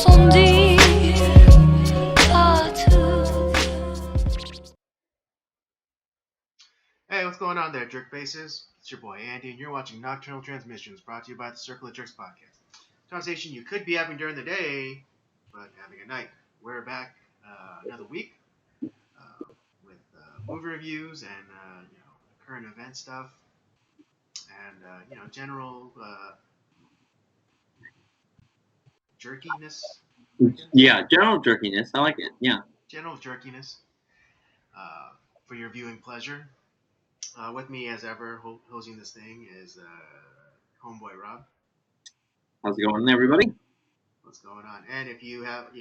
sont dits à tout. Hey, what's going on there, jerk faces? It's your boy Andy, and you're watching Nocturnal Transmissions, brought to you by the Circle of Jerks podcast. Conversation you could be having during the day, but having at night. We're back another week with movie reviews and current event stuff, and general jerkiness, I guess. Yeah, general jerkiness. I like it. Yeah. General jerkiness for your viewing pleasure. With me, as ever, hosting this thing is homeboy Rob. How's it going, everybody? What's going on? And if you have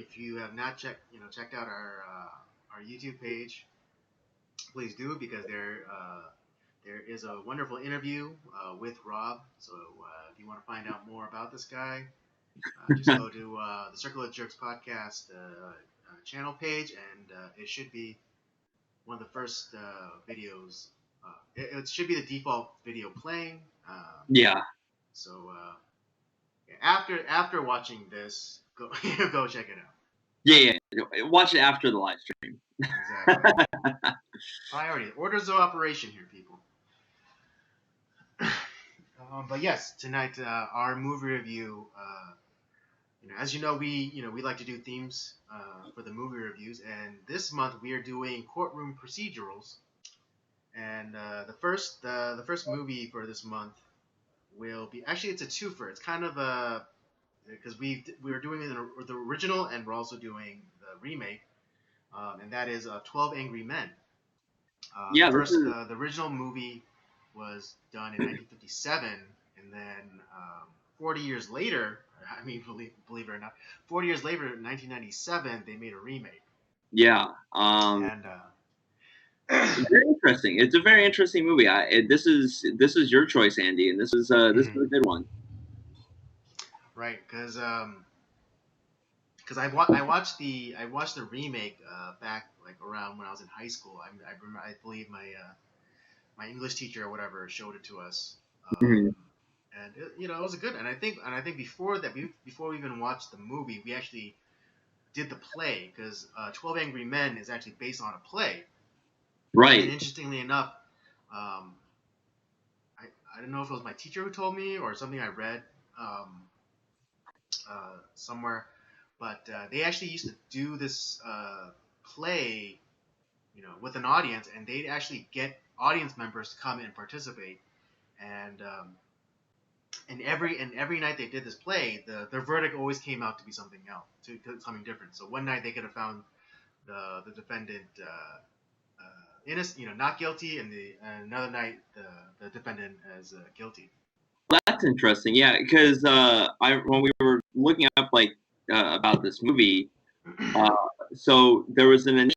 not checked out our YouTube page, please do, because there is a wonderful interview with Rob. So if you want to find out more about this guy, just go to the Circle of Jerks podcast channel page, and it should be one of the first videos. It should be the default video playing. Yeah. So after watching this, go go check it out. Yeah. Watch it after the live stream. Exactly. Priority. Orders of operation here, people. But yes, tonight our movie review. As you know, we like to do themes for the movie reviews, and this month we are doing courtroom procedurals. And the first movie for this month will be, actually, it's a twofer. It's kind of a, because we were doing the original, and we're also doing the remake, and that is 12 Angry Men. Yeah, the original movie was done in 1957, and then 40 years later, I mean, believe it or not, 40 years later, in 1997, they made a remake. Yeah. And it's very interesting. It's a very interesting movie. This is your choice, Andy, and this is a good one. Right, because I watched the remake back like around when I was in high school. I remember, I believe my English teacher or whatever showed it to us, and it was good. And I think before that, before we even watched the movie, we actually did the play, because 12 Angry Men is actually based on a play. Right. And interestingly enough, I don't know if it was my teacher who told me or something I read somewhere, but they actually used to do this play, with an audience, and they'd actually get audience members to come and participate, and every night they did this play, their verdict always came out to be something else, to something different. So one night they could have found the defendant innocent, not guilty, and another night the defendant as guilty. That's interesting. Yeah, because when we were looking up about this movie, so there was I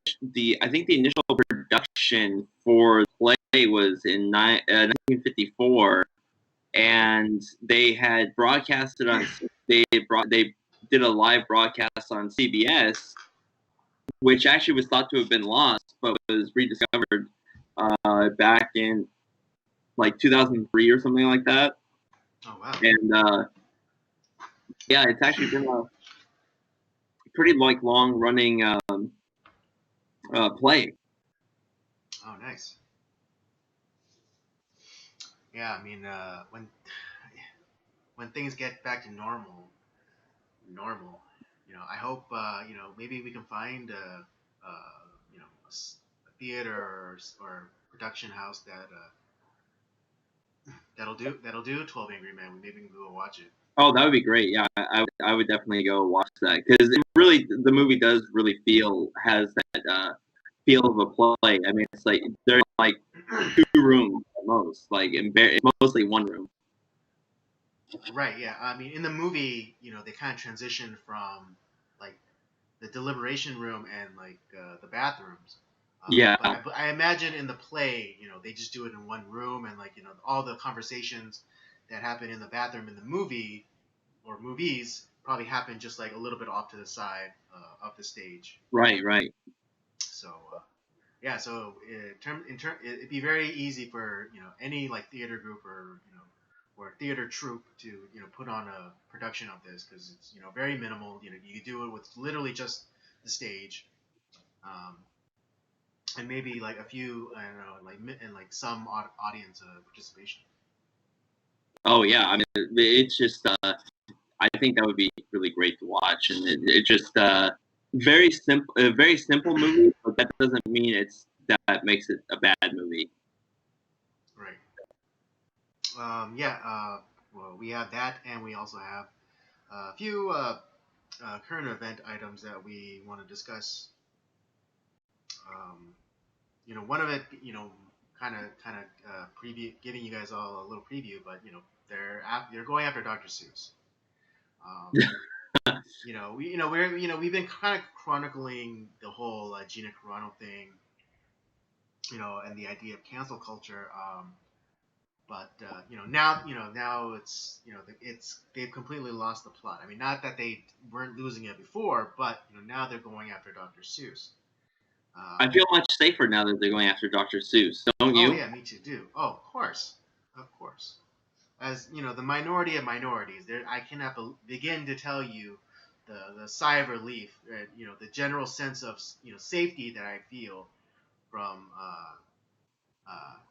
think the initial production for the play was in 1954, and they had broadcasted on they did a live broadcast on CBS, which actually was thought to have been lost, but was rediscovered back in like 2003 or something like that. Oh wow! And yeah, it's actually been a pretty long running play. Oh, nice. Yeah, I mean, when things get back to normal, I hope maybe we can find a theater or production house that'll do 12 Angry Men. Maybe we can go watch it. Oh, that would be great. Yeah, I would definitely go watch that, because the movie does really has that feel of a play. I mean, it's like they're like 2 rooms at most, like mostly 1 room. Right. Yeah. I mean, in the movie, they kind of transition from like the deliberation room and like the bathrooms. Yeah. But I imagine in the play, they just do it in 1 room, and all the conversations that happen in the bathroom in the movie or movies probably happen just like a little bit off to the side of the stage. Right. So yeah, so it'd be very easy for any like theater group or or theater troupe to put on a production of this, because it's very minimal. You do it with literally just the stage, um, and maybe like a few, I don't know, and like some audience participation. Oh yeah, I mean, it's just I think that would be really great to watch, and it just a very simple movie, but that doesn't mean that makes it a bad movie. Right. Yeah. Well, we have that, and we also have a few current event items that we want to discuss. Um, one of it, kind of preview, giving you guys all a little preview, but they're going after Dr. Seuss. Um, we've been kind of chronicling the whole Gina Carano thing, and the idea of cancel culture. But now it's they've completely lost the plot. I mean, not that they weren't losing it before, but now they're going after Dr. Seuss. I feel much safer now that they're going after Dr. Seuss, don't Oh you? yeah, me too. Do oh, of course. As the minority of minorities, there I cannot begin to tell you the sigh of relief, the general sense of safety that I feel from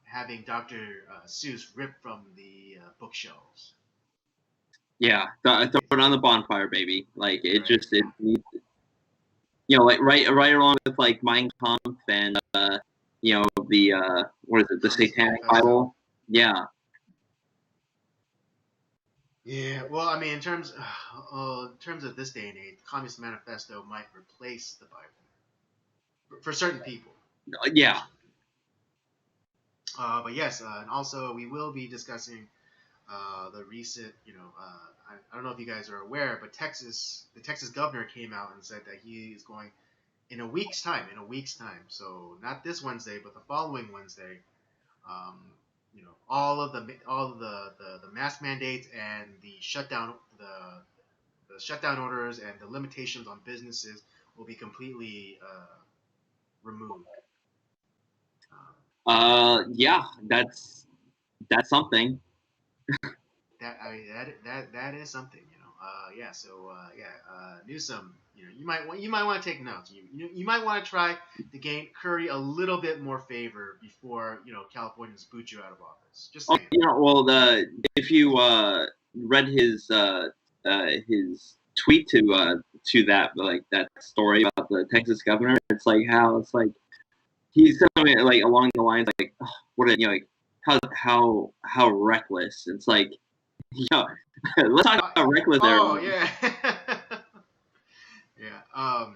having Dr. Seuss ripped from the bookshelves. Yeah, throw it on the bonfire, baby. Like it Right. just it needs, like right along with like Mein Kampf and the what is it, the Communist Satanic Manifesto. Bible? Yeah. Yeah, well, I mean, in terms of this day and age, the Communist Manifesto might replace the Bible for certain people. For Yeah. certain people. But yes, and also we will be discussing the recent, I don't know if you guys are aware, but the Texas governor came out and said that he is going in a week's time. In a week's time, so not this Wednesday, but the following Wednesday. Um, all of the mask mandates and the shutdown orders and the limitations on businesses will be completely removed. Um, Yeah, that's something. that I mean that is something. Yeah. So yeah, Newsom. You might want to take notes. You might want to try to gain Curry a little bit more favor before Californians boot you out of office. Just Oh, saying. well, if you read his tweet to that, like that story about the Texas governor, it's like how it's like he's something like along the lines like, oh, what a, like how reckless. It's like, let's talk about reckless there. Oh yeah. Yeah. I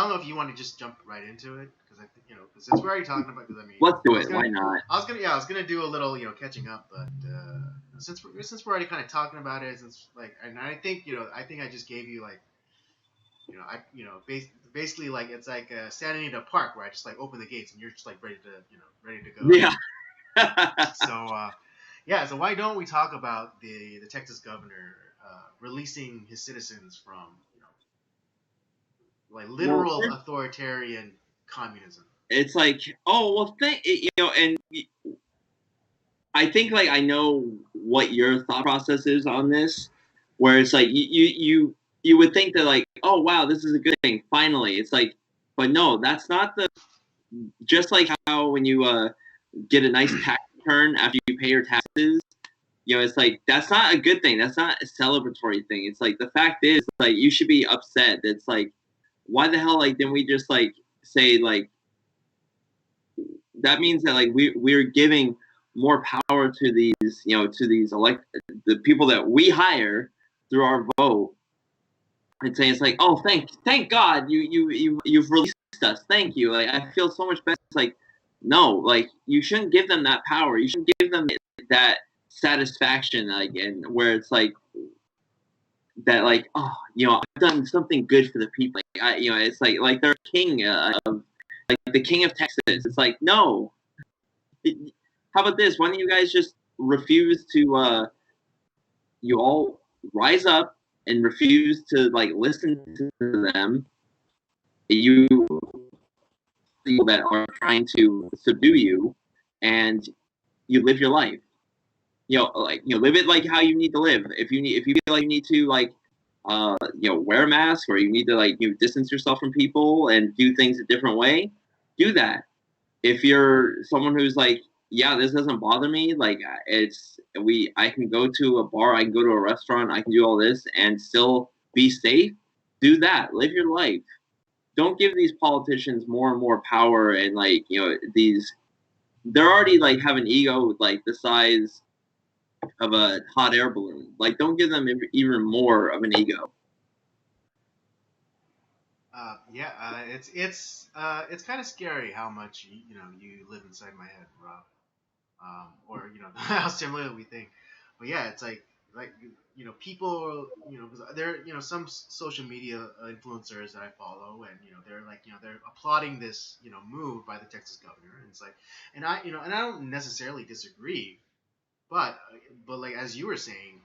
don't know if you want to just jump right into it, because I think because since we're already talking about, because I mean Let's do I was it. Why gonna not? I was gonna do a little catching up, but since we're already kind of talking about it, since like, and I think I think I just gave you like basically like it's like standing in a park where I just like open the gates and you're just like ready to go. Yeah. So yeah, so why don't we talk about the Texas governor releasing his citizens from like Well, literal authoritarian communism? it's like, oh well, and I think like I know what your thought process is on this, where it's like you would think that like, oh wow, this is a good thing. Finally, it's like, but no, that's not the. Just like how when you get a nice tax return after you pay your taxes, it's like that's not a good thing. That's not a celebratory thing. It's like the fact is like you should be upset. It's like, why the hell like didn't we just like say like that means that like we're giving more power to these to these the people that we hire through our vote, and saying it's like, oh thank God you've released us, thank you, like I feel so much better. It's like, no, like you shouldn't give them that power, you shouldn't give them that satisfaction, like, and where it's like that, like, oh, I've done something good for the people, like it's like they're king of like the king of Texas. It's like, no. How about this? Why don't you guys just refuse to? You all rise up and refuse to like listen to them. You people that are trying to subdue you, and you live your life. live it like how you need to live. If you feel like you need to wear a mask, or you need to distance yourself from people and do things a different way, do that. If you're someone who's like, yeah, this doesn't bother me, I can go to a bar, I can go to a restaurant, I can do all this and still be safe. Do that. Live your life. Don't give these politicians more and more power, and these they're already have an ego the size of a hot air balloon. Don't give them even more of an ego. Yeah, it's kind of scary how much you live inside my head, Rob. Or how similar we think. But yeah, it's like people, because there are some social media influencers that I follow, and they're they're applauding this move by the Texas governor, and it's like, and I don't necessarily disagree, but like as you were saying,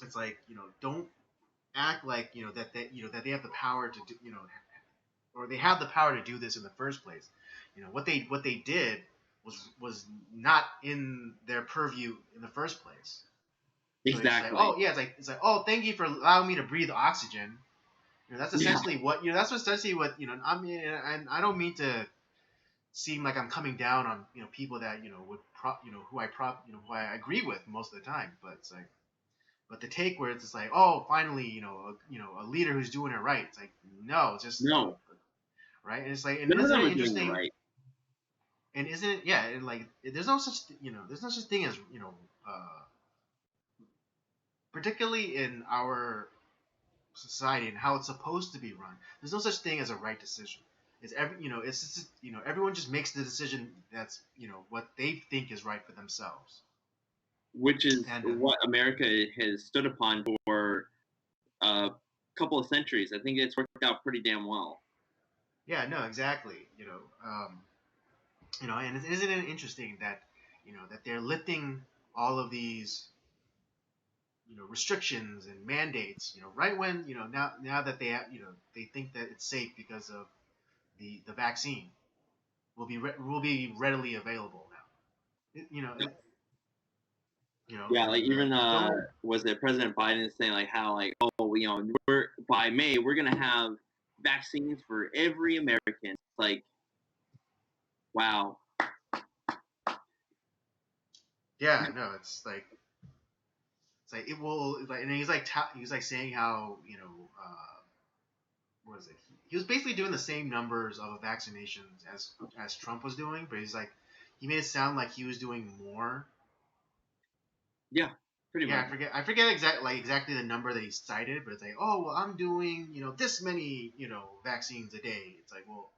it's like don't act like that that they have the power to do or they have the power to do this in the first place. What they did was not in their purview in the first place. So it's like, Exactly. oh yeah, it's like, oh, thank you for allowing me to breathe oxygen. That's Yeah. essentially what that's essentially what I mean, and I don't mean to seem like I'm coming down on people that would who I agree with most of the time, but it's like, but the take where it's just like, oh, finally, a leader who's doing it right. It's like, no, just No. right, and it's like, and None of isn't them it are doing it interesting? right. And isn't it, yeah, and like there's no such there's no such thing as uh, particularly in our society and how it's supposed to be run. There's no such thing as a right decision. It's just, everyone just makes the decision that's what they think is right for themselves. Which is And what America has stood upon for a couple of centuries. I think it's worked out pretty damn well. yeah, no, exactly. And isn't it interesting that that they're lifting all of these restrictions and mandates right when now that they think that it's safe because of the vaccine will be readily available now. Yeah, even Don't. was it President Biden saying how we're by May we're gonna have vaccines for every American. It's like, wow. Yeah, no, it's like it will like, and he's like saying how what is it? He was basically doing the same numbers of vaccinations as Trump was doing, but he's like he made it sound like he was doing more. Yeah, pretty Yeah, much. I forget exactly the number that he cited, but it's like, oh well, I'm doing this many vaccines a day. It's like, well,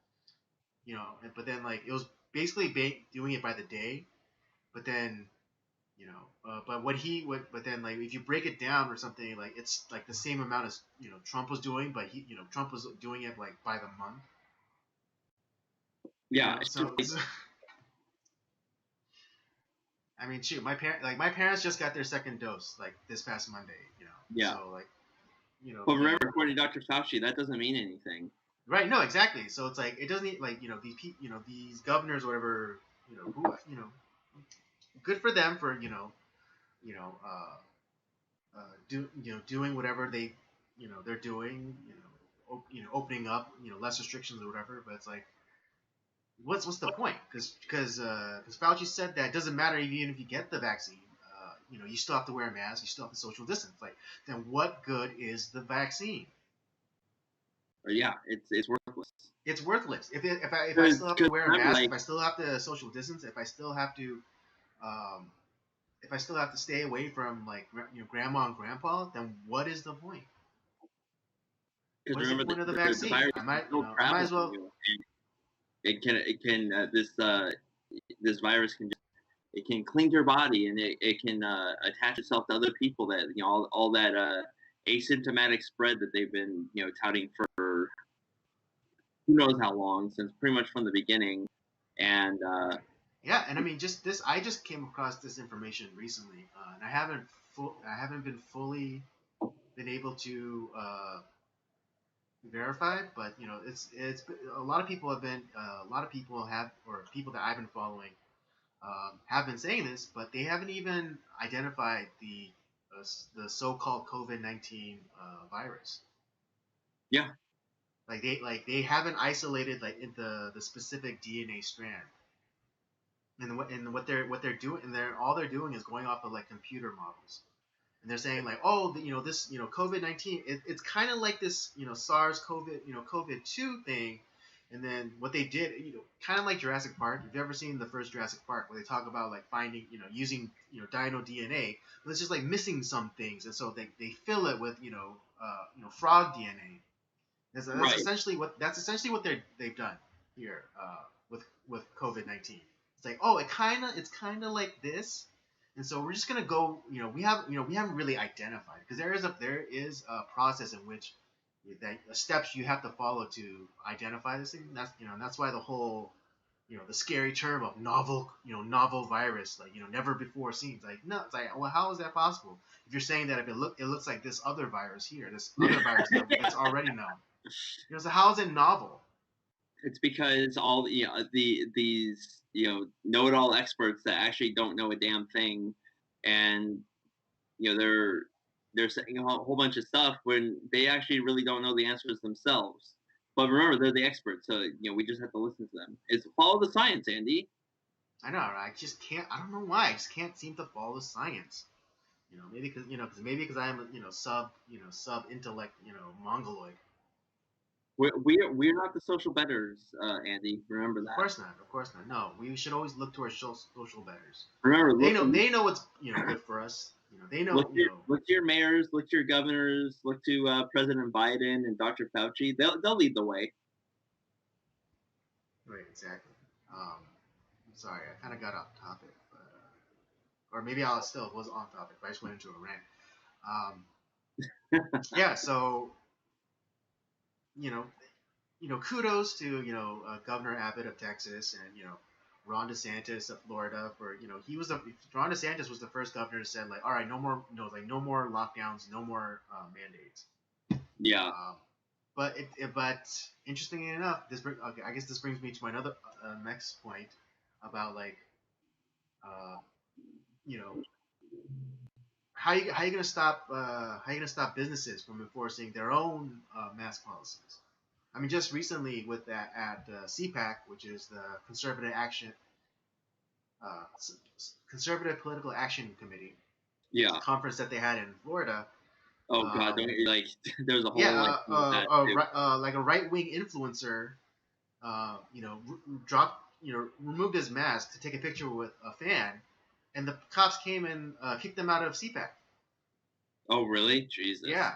but then like it was basically doing it by the day, but then but then like if you break it down or something, like it's like the same amount as Trump was doing, but Trump was doing it like by the month. Yeah, it's just So I mean, shoot, my parents just got their second dose like this past Monday. yeah. So like But remember, according to Dr. Fauci, that doesn't mean anything. right, no, exactly. So it's like it doesn't like these governors or whatever who good for them for you know doing whatever they're doing opening up less restrictions or whatever, but it's like what's the point? Because Fauci said that it doesn't matter even if you get the vaccine. You still have to wear a mask. You still have to social distance. Like, then what good is the vaccine? Or yeah, it's worthless. It's worthless. If I still have to Because wear a remember, mask, if I still have to social distance, um, if I still have to stay away from like grandma and grandpa, then what is the point? because What is the remember point of the the vaccine? virus I can might still I might travel as to well. you, and it can this virus can it can cling to your body, and it can attach itself to other people, that all that asymptomatic spread that they've been touting for who knows how long, since pretty much from the beginning. And Yeah, and I mean, just this. I just came across this information recently, and I haven't been fully been able to verify, but it's a lot of people have been a lot of people have or people that I've been following have been saying this, but they haven't even identified the so-called COVID-19 virus. Yeah. Like they haven't isolated like in the specific DNA strand. And what they're doing, and they're doing is going off of like computer models, and they're saying like, oh, this COVID-19, it's kind of like this SARS COVID 2 thing. And then what they did, kind of like Jurassic Park. If you've ever seen the first Jurassic Park, where they talk about like finding, using dino DNA, but it's just like missing some things, and so they fill it with frog DNA. That's Right. essentially what they've done here with COVID-19. It's like, oh, it's kind of like this, and so we're just gonna go. We haven't really identified, because there is a process in which that steps you have to follow to identify this thing. That's why the whole the scary term of novel virus, like never before seen. It's like, no, it's like, well, how is that possible? If you're saying that if it looks like this other virus here, this other virus that's already known. So how is it novel? It's because all these know-it-all experts that actually don't know a damn thing, and they're saying a whole bunch of stuff when they actually really don't know the answers themselves. But remember, they're the experts, so we just have to listen to them. It's follow the science, Andy. I know, right? I just can't. I don't know why. I just can't seem to follow the science. Maybe because I am sub intellect mongoloid. We're not the social betters, Andy. Remember Of that. course not. Of course not. No, we should always look to our social betters. Remember, They know what's good for us. They know. Look to your mayors, look to your governors, look to President Biden and Dr. Fauci. They'll lead the way. Right. Exactly. I'm sorry, I kind of got off topic, but or maybe I still was on topic, but I just went into a rant. Yeah. So you know, kudos to Governor Abbott of Texas, and Ron DeSantis of Florida for Ron DeSantis was the first governor to say like, all right, no more lockdowns, no more mandates. Yeah. But interestingly enough, I guess this brings me to my another next point about like uh, you know how you gonna stop businesses from enforcing their own mask policies. I mean, just recently with that at CPAC, which is the uh, Conservative Political Action Committee Yeah. conference that they had in Florida. Oh God, don't you, there's a whole like a right wing influencer, removed his mask to take a picture with a fan, and the cops came and kicked them out of CPAC. Oh really? Jesus. Yeah.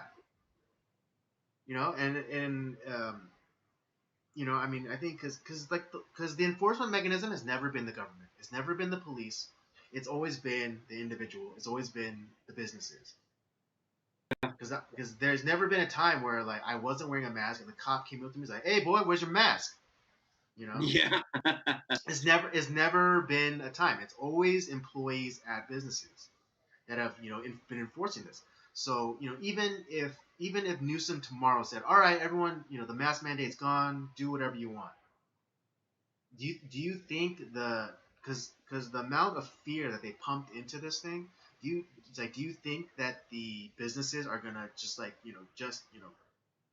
I mean, I think because the enforcement mechanism has never been the government. It's never been the police. It's always been the individual. It's always been the businesses. Because there's never been a time where like I wasn't wearing a mask and the cop came up to me and was like, "Hey boy, where's your mask?" Yeah. It's never been a time. It's always employees at businesses that have been enforcing this. So even if Newsom tomorrow said, "All right, everyone, the mask mandate's gone. Do whatever you want." Do you think because the amount of fear that they pumped into this thing, do you think that the businesses are gonna just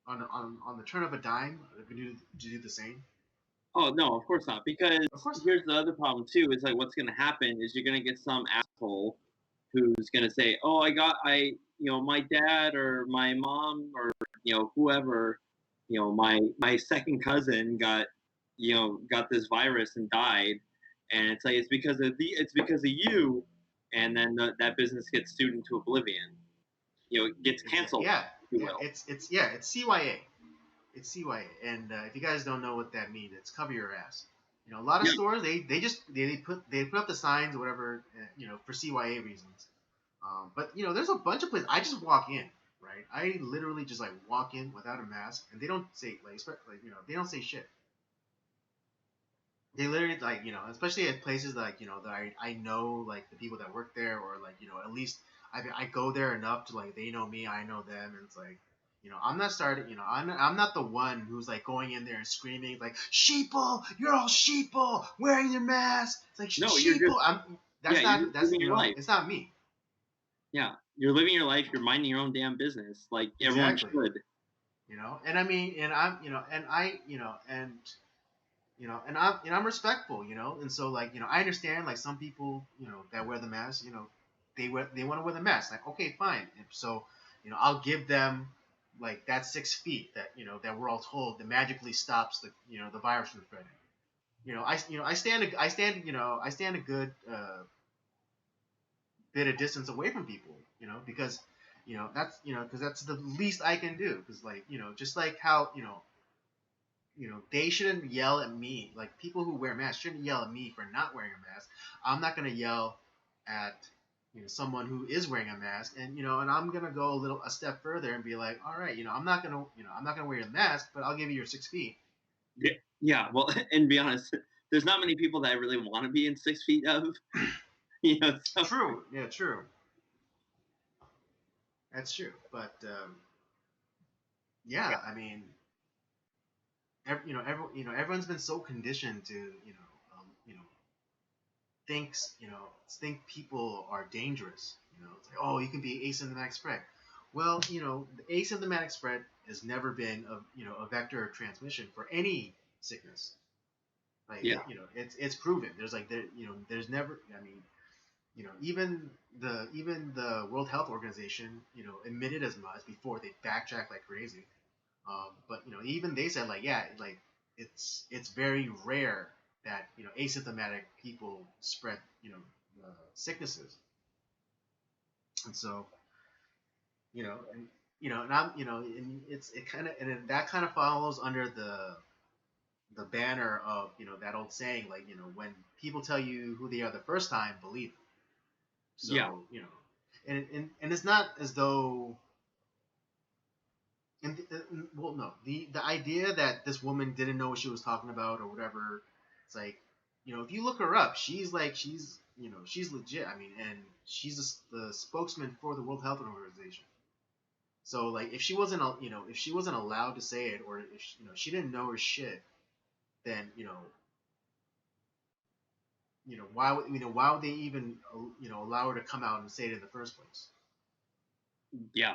on the turn of a dime gonna do the same? Oh no, of course not. Because Of course not. here's the other problem too. Is like what's gonna happen is you're gonna get some asshole who's gonna say, "Oh, my dad or my mom or whoever, my second cousin got this virus and died," and it's like it's because of you, and then that business gets sued into oblivion. It gets canceled. Yeah, If you yeah. will. It's CYA. It's CYA, and if you guys don't know what that means, it's cover your ass. A lot of Yeah. stores they put up the signs or whatever, for CYA reasons. But there's a bunch of places I just walk in, right? I literally just like walk in without a mask, and they don't say they don't say shit. They literally especially at places like that I know like the people that work there, or like at least I go there enough to like they know me, I know them, and it's like I'm not starting. I'm not the one who's like going in there and screaming like sheeple, you're all sheeple, wearing your mask. It's like No, you're sheeple. just That's you're not just that's living your life. it's not me. Yeah, you're living your life. You're minding your own damn business, like everyone Exactly. should. And I mean, and I'm, and I, I'm respectful, and so like, I understand like some people, that wear the mask, they want to wear the mask. Like, okay, fine. And so, I'll give them like that 6 feet that that we're all told that magically stops the virus from spreading. I stand a good bit of distance away from people, because because that's the least I can do. Because like just like how they shouldn't yell at me. Like people who wear masks shouldn't yell at me for not wearing a mask. I'm not gonna yell at someone who is wearing a mask, and I'm gonna go a step further and be like, all right, I'm not gonna wear your mask, but I'll give you your 6 feet. Yeah, yeah. Well, and be honest, there's not many people that I really want to be in 6 feet of. So True, yeah, true. That's true, but yeah, I mean, everyone's been so conditioned to thinks think people are dangerous. It's like, oh, you can be asymptomatic spread. Well, the asymptomatic spread has never been a vector of transmission for any sickness. Like yeah, it's proven. There's like there's never. I mean, even the World Health Organization admitted as much before they backtracked like crazy. But even they said like, yeah, like it's very rare that asymptomatic people spread sicknesses. And so and and I'm and it kind of that kind of follows under the banner of that old saying, like when people tell you who they are the first time, believe them. yeah. So and it's not as though well, no, the idea that this woman didn't know what she was talking about or whatever, it's like if you look her up, she's legit. I mean, and she's the spokesman for the World Health Organization. So like if she wasn't if she wasn't allowed to say it, or if she didn't know her shit, then why would they even allow her to come out and say it in the first place? Yeah,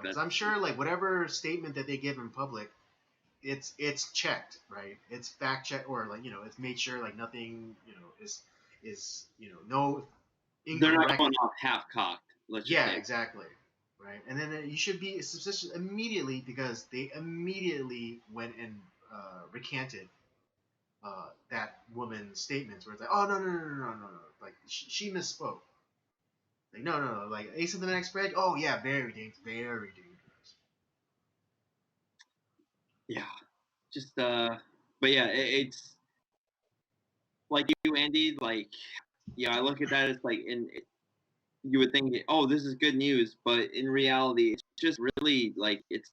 Because I'm sure like whatever statement that they give in public, it's checked, right? It's fact checked, or like it's made sure like nothing is no they're not incorrect. going off half cocked. Let's just Yeah, say. exactly. Right, and then you should be suspicious immediately because they immediately went and recanted that woman's statements where it's like, oh no no no no no no no, like she misspoke. Like no no no, like asymptomatic spread. Oh yeah, very dangerous, very dangerous. Yeah, just but yeah, it's like you, Andy. Like, yeah, I look at that as like, you would think, oh, this is good news, but in reality, it's just really like it's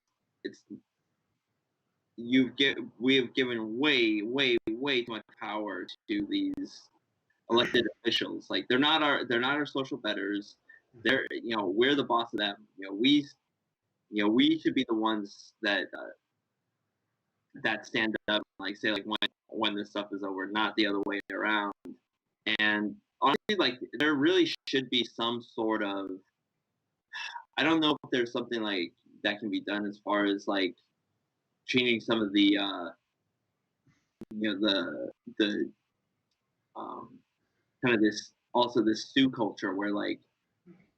we have given way too much power to these elected officials. Like they're not our social betters. Mm-hmm. We're the boss of them. We should be the ones that stand up, like say like when this stuff is over, not the other way around. And honestly, like there really should be some sort of, I don't know if there's something like that can be done as far as like changing some of the the um, kind of this sue culture where like,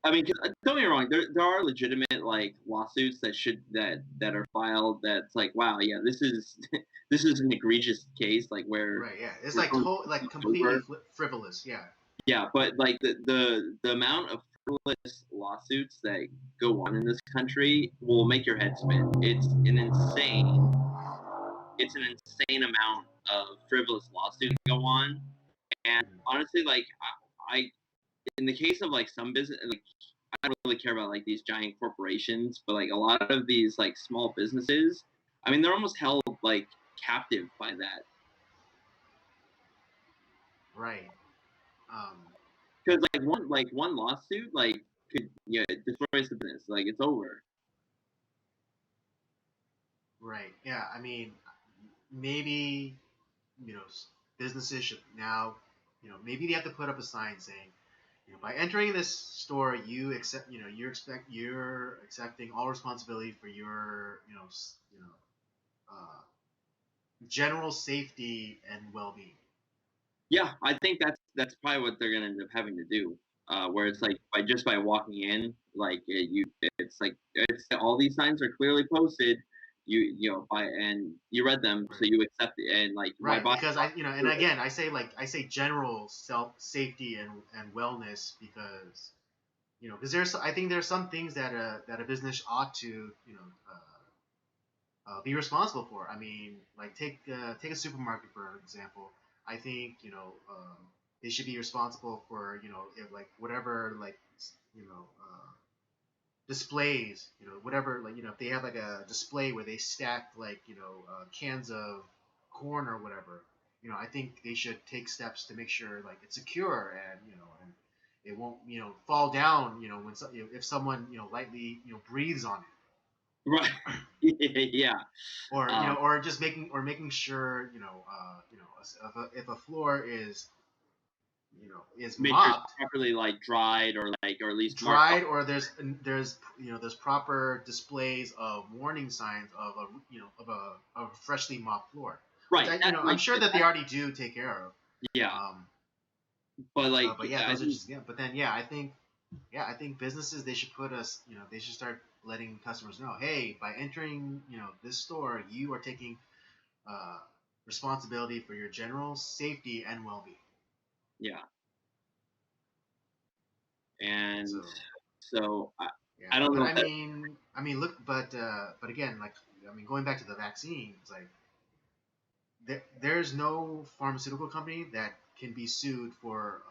I mean, don't get me wrong. There are legitimate like lawsuits that are filed. That's like, wow, yeah, this is this is an egregious case, like where Right, yeah, it's where like someone's like completely over. frivolous. Yeah. Yeah, but like the amount of frivolous lawsuits that go on in this country will make your head spin. It's an insane amount of frivolous lawsuits that go on, and Mm-hmm. honestly, like I in the case of like some business, like I don't really care about like these giant corporations, but like a lot of these like small businesses, I mean, they're almost held like captive by that. Right. Um, Because like one lawsuit like could destroys the business, like it's over. Right. Yeah. I mean, maybe you know businesses should now, maybe they have to put up a sign saying, by entering this store, you accept, you're accepting all responsibility for your, general safety and well-being. Yeah, I think that's probably what they're gonna end up having to do. Where it's like by walking in, like it's like it's all these signs are clearly posted. By and you read them, so Right. you accept it, and like my Right. body. Because and again, I say general self safety and wellness because because I think there's some things that a business ought to be responsible for. I mean, like take a supermarket for example. I think they should be responsible for if, like whatever like displays, whatever, like if they have like a display where they stack like cans of corn or whatever. I think they should take steps to make sure like it's secure and and it won't fall down when if someone lightly breathes on it, Right. Yeah. or Um, or just making sure if a floor is Make sure it's mopped, properly like dried or at least marked off. dried, or there's proper displays of warning signs of a of a freshly mopped floor, which Right. I That's I'm like sure that they already do take care of. yeah. Um, But like but yeah, I those are think just But then I think businesses, they should put us they should start letting customers know, hey, by entering this store, you are taking uh, responsibility for your general safety and well-being. yeah. And So so yeah, I don't but know if that look, but again, like going back to the vaccines, like there's no pharmaceutical company that can be sued for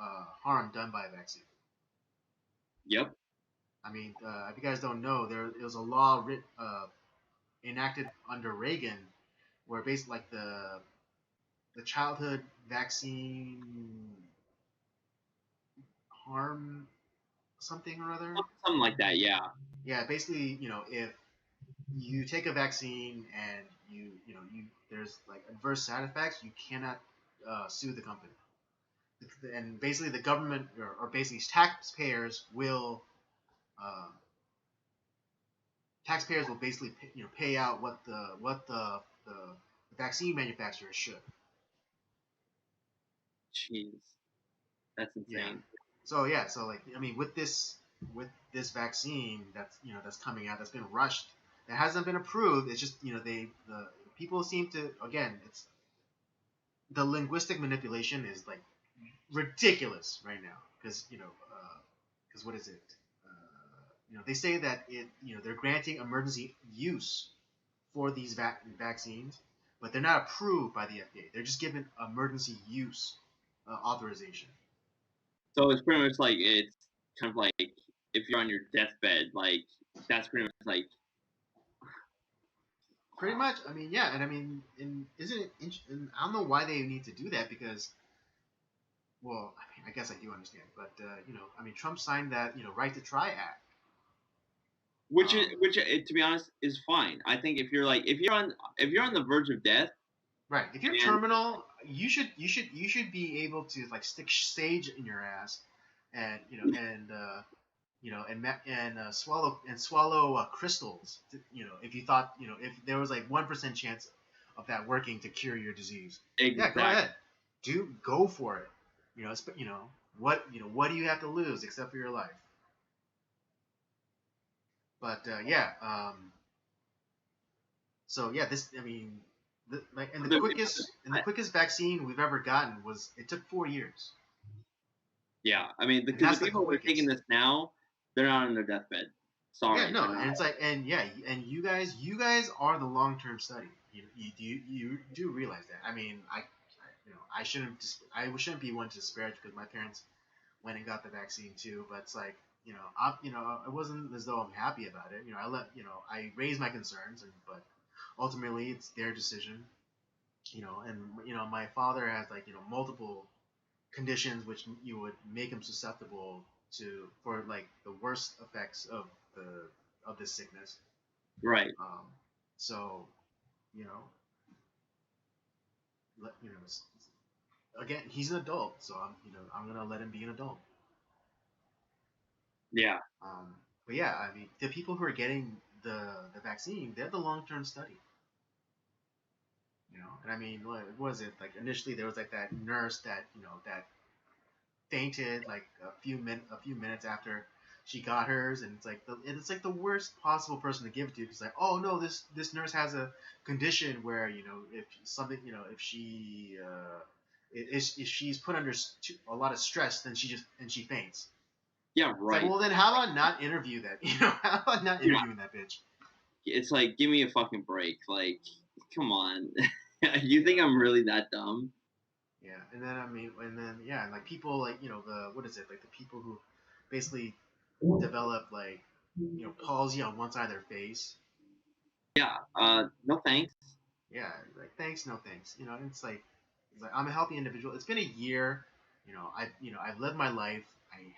harm done by a vaccine. yep. I mean, if you guys don't know, there was a law enacted under Reagan where basically like the childhood vaccine harm something or other. Something like that, yeah. Yeah, basically, if you take a vaccine and you there's like adverse side effects, you cannot sue the company. And basically the government, or basically uh, taxpayers will basically pay out the vaccine manufacturers should. Jeez. That's Yeah. insane. So like with this vaccine that's coming out, that's been rushed, that hasn't been approved. It's just the people seem to, again, it's the linguistic manipulation is like ridiculous right now because what is it? They say that they're granting emergency use for these vaccines, but they're not approved by the FDA. They're just given emergency use authorization. So it's pretty much like it's kind of like if you're on your deathbed, like that's pretty much like Pretty much. I mean, yeah, and I mean, and isn't it? And I don't know why they need to do that because, well, I mean, I guess I do understand, but I mean, Trump signed that Right to Try Act. to be honest is fine. I think if you're on the verge of death Right. If you're and terminal, you should be able to like stick sage in your ass, and swallow crystals. If you thought if there was like 1% chance of that working to cure your disease, yeah, go exact ahead, go for it. What do you have to lose except for your life? But yeah, so yeah, this I mean, like, and the quickest vaccine we've ever gotten was, it took 4 years, yeah, I mean and because that's the the people who are taking quickest. this now, they're not on their deathbed. Yeah, Sorry, they're no, not. and it's like, and yeah, and you guys are the long term study. You do realize that. I mean, I shouldn't be one to disparage because my parents went and got the vaccine too. But it's like, it wasn't as though I'm happy about it. I raised my concerns, but ultimately it's their decision. And my father has like multiple conditions which you would make him susceptible for like the worst effects of this sickness. Right. So you know, you know, again, he's an adult, so I'm gonna let him be an adult. Yeah. Um, but yeah, I mean, the people who are getting the vaccine, they're the long term study. You know, and I mean, what was it like? Initially, there was like that nurse that that fainted like a few minutes after she got hers, and it's like the worst possible person to give it to. Because like, oh no, this nurse has a condition where if something if she if she's put under a lot of stress, then she faints. Yeah, It's like, right. well, then how about not interview that? How about not Yeah. interviewing that bitch? It's like, give me a fucking break. Like, come on. You think I'm really that dumb? Yeah, and then I mean, and then yeah, and like people like the what is it like the people who basically develop like palsy on one side of their face. Yeah. No thanks. Yeah, like thanks, no thanks. It's like I'm a healthy individual. It's been a year. I've lived my life.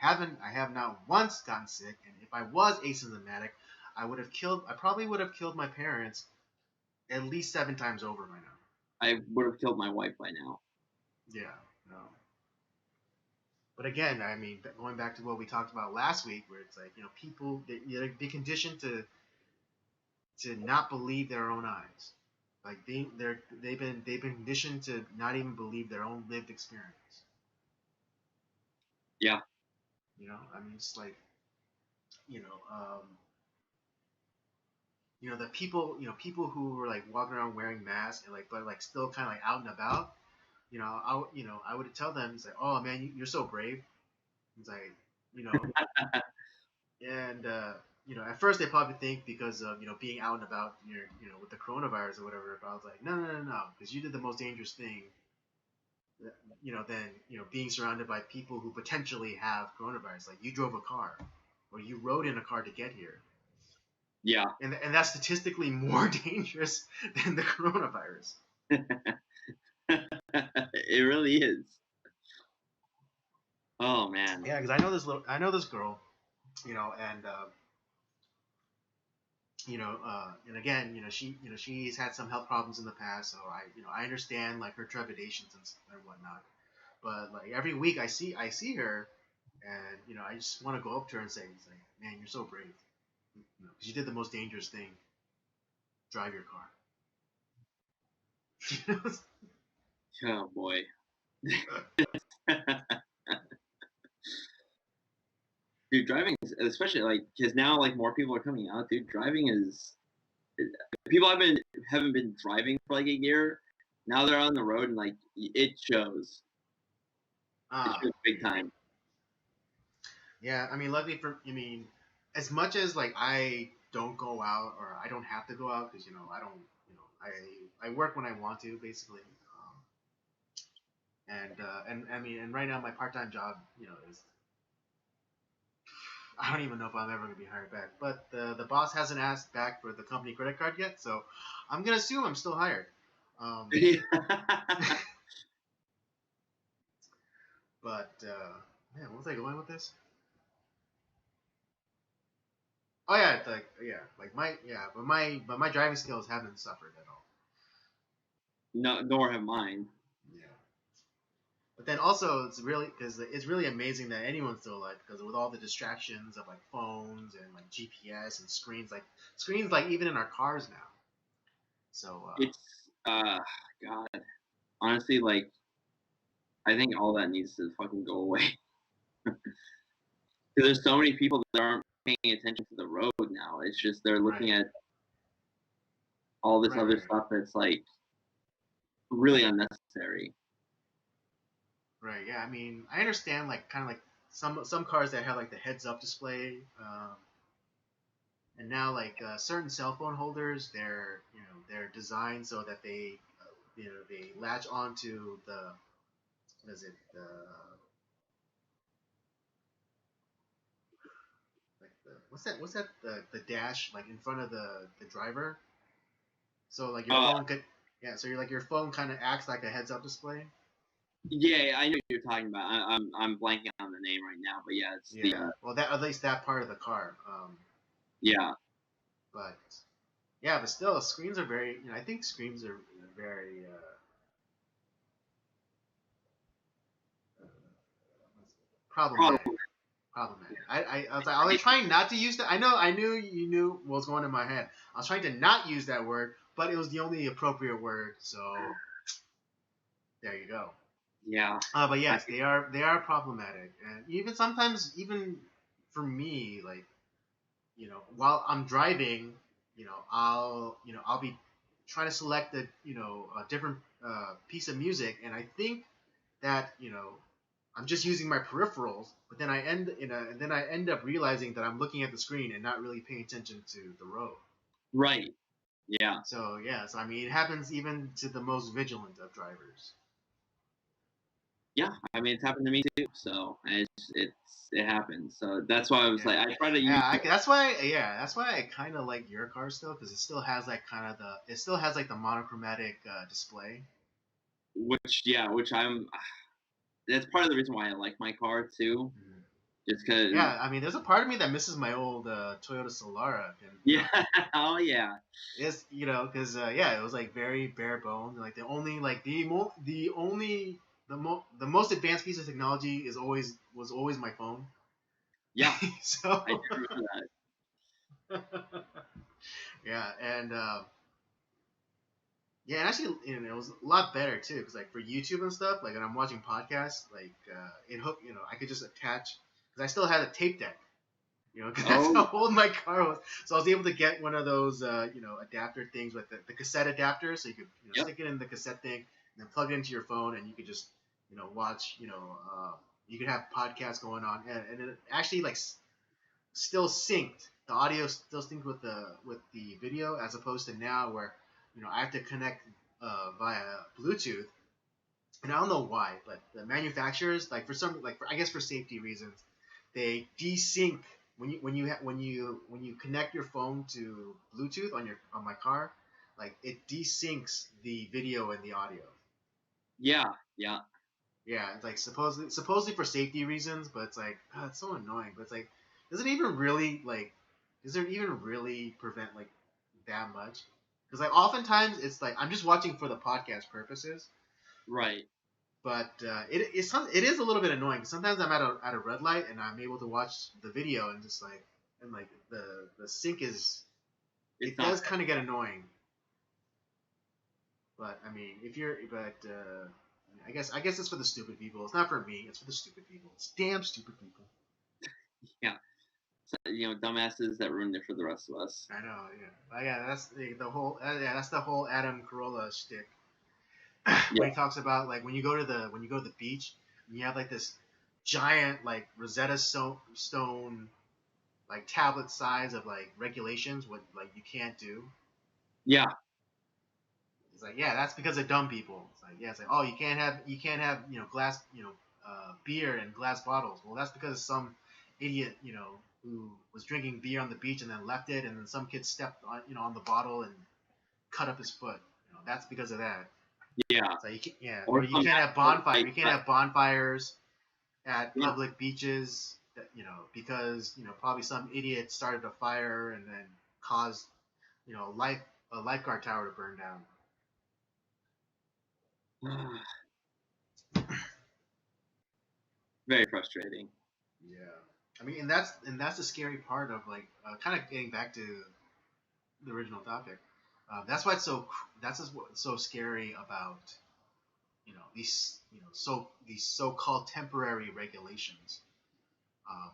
I have not once gotten sick. And if I was asymptomatic, I probably would have killed my parents at least 7 times over by now. I would have killed my wife by now. Yeah, no. But again, I mean, going back to what we talked about last week, where it's like people they conditioned to not believe their own eyes. Like they've been conditioned to not even believe their own lived experience. Yeah. I mean, it's like you know, um, the people, people who were like walking around wearing masks and like, but like still kind of like out and about. I would tell them, it's like, oh man, you're so brave. It's like, you know, and at first they probably think because of being out and about, with the coronavirus or whatever. But I was like, no, no, no, no, because you did the most dangerous thing than being surrounded by people who potentially have coronavirus. Like you drove a car, or you rode in a car to get here, Yeah. and that's statistically more dangerous than the coronavirus. It really is. Oh man. Yeah, because I know this girl, and and again, she's had some health problems in the past, so I understand like her trepidations and whatnot. But like every week I see her, and I just want to go up to her and say, it's like, man, you're so brave. 'Cause you did the most dangerous thing. Drive your car. Oh boy. Dude, driving, especially like, because now like more people are coming out. Dude, driving is people haven't been driving for like a year. Now they're on the road and like it shows. It shows big Yeah. time. Yeah, I mean, luckily I mean, as much as like I don't go out or I don't have to go out because I don't, I work when I want to basically, and I mean, and right now my part time job, is I don't even know if I'm ever gonna be hired back. But the boss hasn't asked back for the company credit card yet, so I'm gonna assume I'm still hired. Um, but man, what was I going with this? Oh yeah, it's like yeah, like but my driving skills haven't suffered at all. No, nor have mine. Yeah. But then also it's really amazing that anyone's still alive because with all the distractions of like phones and like GPS and screens like even in our cars now. So It's God. Honestly, like I think all that needs to fucking go away. Because there's so many people that aren't paying attention to the road now. It's just they're looking right, at all this right, other right, stuff that's like really unnecessary. right. Yeah, I mean I understand like kind of like some cars that have like the heads up display, and now like certain cell phone holders they're designed so that they latch onto the what is it the like the what's that the dash like in front of the driver. So like your Uh, phone could yeah. So you're like your phone kind of acts like a heads up display. yeah, I know what you're talking about. I'm blanking on the name right now, but yeah, it's the Yeah. Well, that at least that part of the car. yeah, But Yeah, but still, screens are very. I think screens are very problematic. Probably. Problematic. I was trying not to use that. I knew you knew what was going in my head. I was trying to not use that word, but it was the only appropriate word. So there you go. Yeah. But yes, they are problematic, and even sometimes even for me, like while I'm driving, I'll be trying to select a different piece of music, and I think that I'm just using my peripherals, but then I end up realizing that I'm looking at the screen and not really paying attention to the road. Right. Yeah. So yes, I mean it happens even to the most vigilant of drivers. Yeah. I mean, it's happened to me too. So it happens. So that's why I was Yeah, like, I try to use yeah. That's why I kind of like your car still because it still has like it still has like the monochromatic display. which I'm. That's part of the reason why I like my car too. Mhm. Just because. Yeah, I mean, there's a part of me that misses my old Toyota Solara, and Yeah. Oh yeah. it's because yeah, it was like very bare bones. And, like the only like the only the most advanced piece of technology was always my phone. Yeah. I do So remember that. yeah, and yeah, and actually, it was a lot better too, because like for YouTube and stuff, like when I'm watching podcasts, like it hooked, I could just attach, because I still had a tape deck, because that's Oh. how old my car was. So I was able to get one of those, adapter things with the cassette adapter, so you could, Yep. stick it in the cassette thing, and then plug it into your phone, and you could just, watch, you could have podcasts going on, and it actually like still synced. The audio still synced with the video, as opposed to now where I have to connect via Bluetooth, and I don't know why, but the manufacturers like I guess for safety reasons, they desync when you connect your phone to Bluetooth on my car, like it desyncs the video and the audio. Yeah. Yeah. Yeah, it's like supposedly for safety reasons, but it's like it's so annoying. But it's like, does it even really like, does it even really prevent like that much? Because like oftentimes it's like I'm just watching for the podcast purposes, Right. but it is a little bit annoying. Sometimes I'm at a red light and I'm able to watch the video and just like the sync is It's it not. does kind of get annoying. But I mean, if you're but I guess it's for the stupid people. It's not for me. It's for the stupid people. It's damn stupid people. Yeah. So, dumbasses that ruined it for the rest of us. I know, yeah. But yeah, that's the whole. Yeah, that's the whole Adam Carolla shtick. When Yeah. he talks about like when you go to the beach, and you have like this giant like Rosetta Stone like tablet size of like regulations what like you can't do. Yeah. It's like yeah, that's because of dumb people. It's like yeah, it's like oh you can't have glass beer in glass bottles. Well, that's because some idiot who was drinking beer on the beach and then left it, and then some kid stepped on the bottle and cut up his foot. That's because of that. Yeah. So you can't, yeah, or Or you some can't have bonfire. like, You can't have bonfires at yeah. public beaches. Because probably some idiot started a fire and then caused life a lifeguard tower to burn down. Very frustrating. Yeah, I mean, and that's the scary part of like kind of getting back to the original topic. That's why it's that's just what's so scary about these so-called temporary regulations. Um,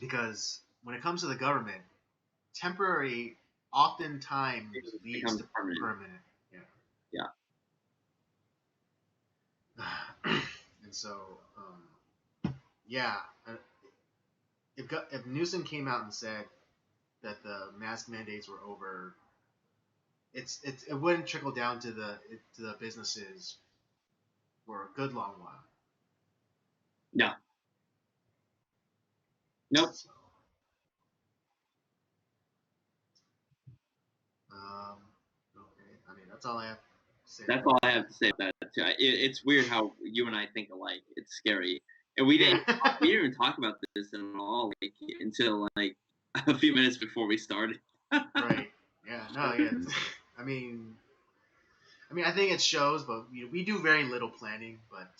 because when it comes to the government, temporary oftentimes It leads becomes to permanent. permanent. Yeah. Yeah. And so, yeah, uh, if Newsom came out and said that the mask mandates were over, it wouldn't trickle down to the businesses for a good long while. No. Nope. So, um, okay, I mean that's all I have to say That's about all I have that. to say about that too. It's weird how you and I think alike. It's scary, and Yeah. we didn't even talk about this at all like until like a few minutes before we started. Right. Yeah, no, yeah. I mean, I think it shows, but we do very little planning. But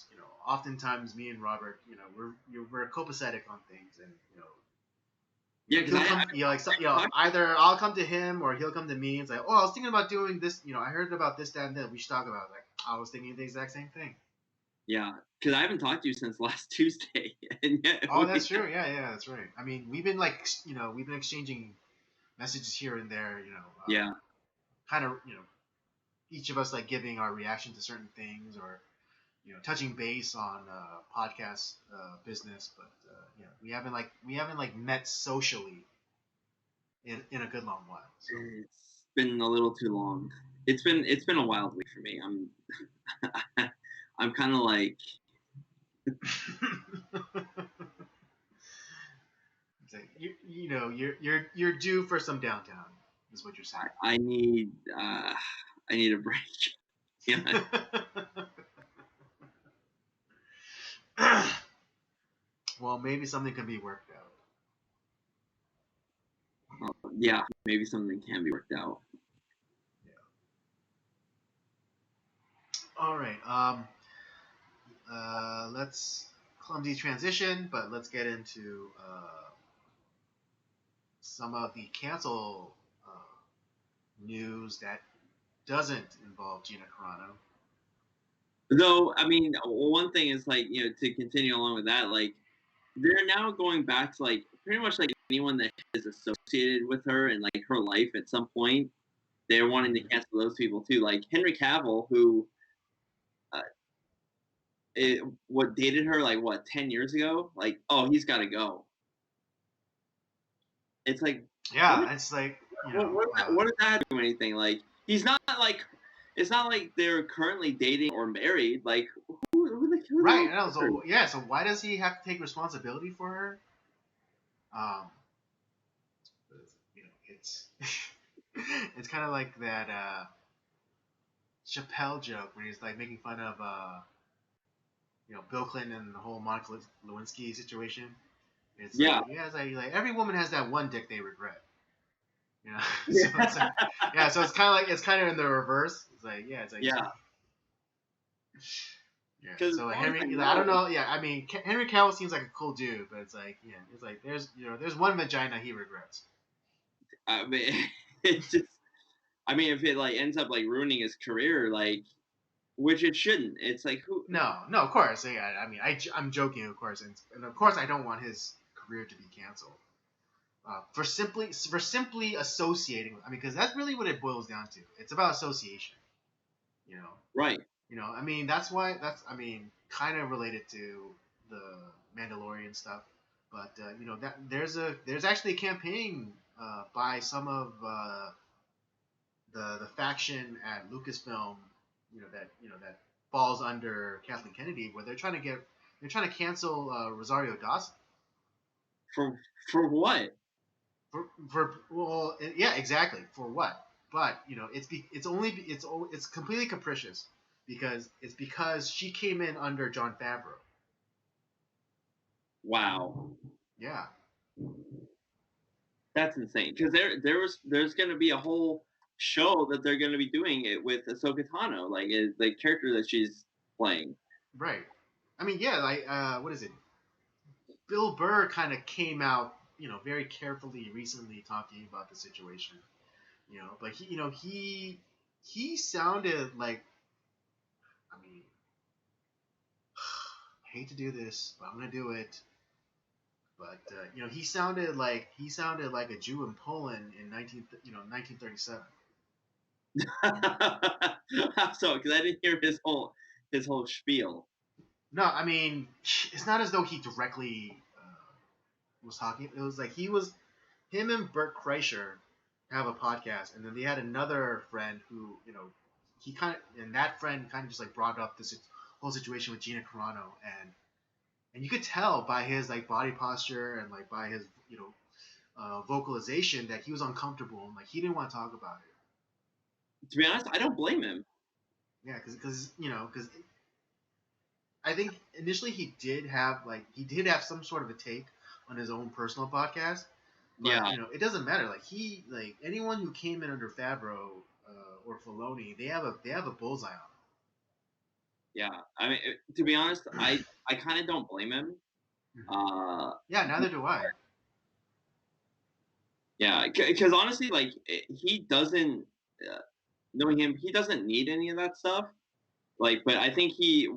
oftentimes me and Robert, we're copacetic on things, and Yeah, because he'll come, either I'll come to him or he'll come to me and say, "Oh, I was thinking about doing this. I heard about this, that, and that. We should talk about it." Like I was thinking the exact same thing. yeah, because I haven't talked to you since last Tuesday, and yet Oh, that's true. Yeah, yeah, that's right. I mean, we've been exchanging messages here and there. yeah. Kind of each of us like giving our reaction to certain things or touching base on podcast business, but we haven't met socially in a good long while. So. It's been a little too long. It's been a wild week for me. I'm kind of like It's like, you're due for some downtime, is what you're saying. I need I need a break. Yeah, Well, maybe something can be worked out. yeah. Maybe something can be worked out. All right. Let's clumsy transition, but let's get into some of the cancel news that doesn't involve Gina Carano. Though, I mean, one thing is like to continue along with that, like they're now going back to like pretty much like anyone that is associated with her and like her life at some point. They're wanting to cancel those people too, like Henry Cavill, who uh, what dated her like what 10 years ago. Like, oh, he's got to go. It's like, Yeah, what? it's like What does that do anything? Like, he's not like, it's not like they're currently dating or married. Like, who right. No, so yeah, so why does he have to take responsibility for her? It's it's kind of like that Chappelle joke when he's like making fun of Bill Clinton and the whole Monica Lewinsky situation. It's Yeah. like it's like every woman has that one dick they regret. So Yeah. it's like, yeah, so it's kind of in the reverse. It's like Yeah. Yeah. So Henry, I don't know. Yeah, I mean Henry Cavill seems like a cool dude, but it's like there's one vagina he regrets. I mean, it's just, I mean, if it like ends up like ruining his career, like, which it shouldn't. It's like who? No, of course. Yeah, I mean, I'm joking, of course, and of course I don't want his career to be canceled. For simply associating. I mean, because that's really what it boils down to. It's about association. Right. I mean, I mean, kind of related to the Mandalorian stuff, but that there's actually a campaign by some of the faction at Lucasfilm, that falls under Kathleen Kennedy, where they're trying to cancel Rosario Dawson. For what? Yeah, exactly. For what? But it's completely capricious because she came in under Jon Favreau. Wow. Yeah. That's insane. Because there's going to be a whole show that they're going to be doing it with Ahsoka Tano, like the character that she's playing. Right. I mean, yeah, like what is it? Bill Burr kind of came out, very carefully recently talking about the situation, but he sounded like, I mean, I hate to do this, but I'm gonna do it. But he sounded like a Jew in Poland in 1937. So, because I didn't hear his whole spiel. No, I mean, it's not as though he directly was talking. It was like him and Bert Kreischer have a podcast, and then they had another friend who, that friend kind of just like brought up this whole situation with Gina Carano, and you could tell by his like body posture and like by his vocalization that he was uncomfortable and like he didn't want to talk about it. To be honest, I don't blame him. Yeah, because I think initially he did have some sort of a take on his own personal podcast, But Yeah, it doesn't matter. Like anyone who came in under Favreau or Filoni, they have a bullseye on yeah. I mean, to be honest, I kind of don't blame him. them. Yeah, Uh, neither do I. yeah, because honestly, like he doesn't, uh, knowing him, he doesn't need any of that stuff. Like, but I think he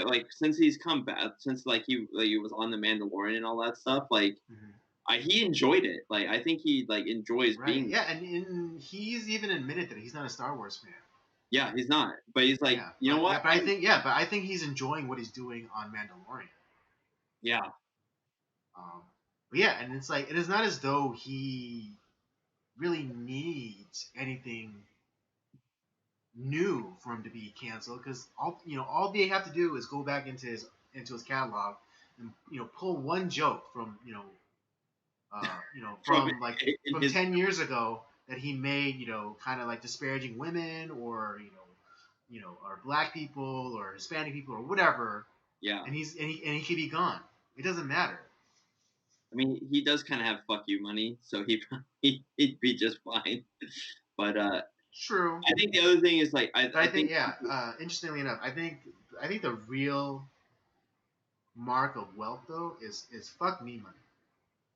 like since he's come back, since he was on the Mandalorian and all that stuff, like Hmm. he enjoyed it. Like I think he like enjoys Right. being. Yeah, and he's even admitted that he's not a Star Wars fan. Yeah, he's not, but he's like, Yeah, you know but what? yeah, but I think yeah, but I think he's enjoying what he's doing on Mandalorian. Yeah, Um, but yeah, and it's like it is not as though he really needs anything new for him to be canceled because all they have to do is go back into his catalog and pull one joke from from from like in from his 10 years ago that he made kind of like disparaging women or or black people or Hispanic people or whatever, yeah. and he could be gone. It doesn't matter. I mean, he does kind of have fuck you money, so he'd be just fine. But True. I think the other thing is like But I I think, think yeah, interestingly enough, I think the real mark of wealth though is fuck me money.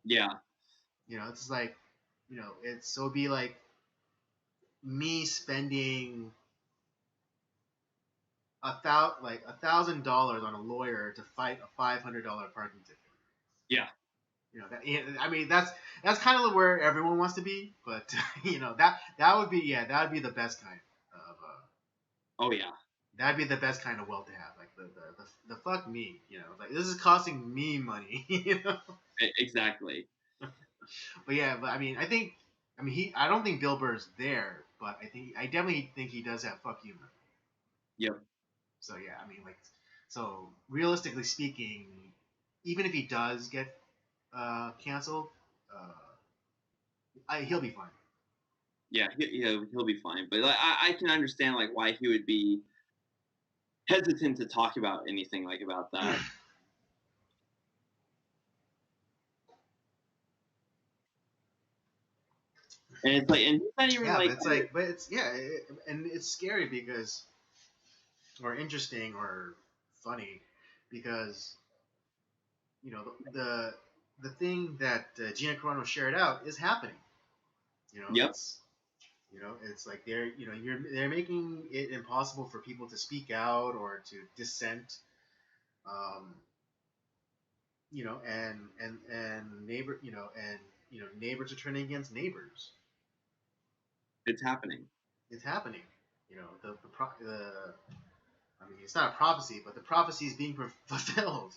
yeah, It's like, it'd be like me spending $1,000 on a lawyer to fight a $500 parking ticket. yeah, I mean that's kind of where everyone wants to be, but that would be the best kind of oh yeah, that'd be the best kind of wealth to have, like the fuck me, like this is costing me money. exactly. But yeah, but I mean I don't think Bill Burr's there, but I definitely think he does have fuck you money. Yep. So yeah, I mean like so realistically speaking, even if he does get canceled, he'll be fine. Yeah, he'll be fine. But like, I can understand like why he would be hesitant to talk about anything like about that. And it's like, and he's not even Yeah, like, but it's yeah, and it's scary because, or interesting or funny, because the thing that Gina Carano shared out is happening. You know, yep, it's it's like they're making it impossible for people to speak out or to dissent. Um, and neighbors are turning against neighbors. it's happening. It's happening. I mean, it's not a prophecy, but the prophecy is being fulfilled.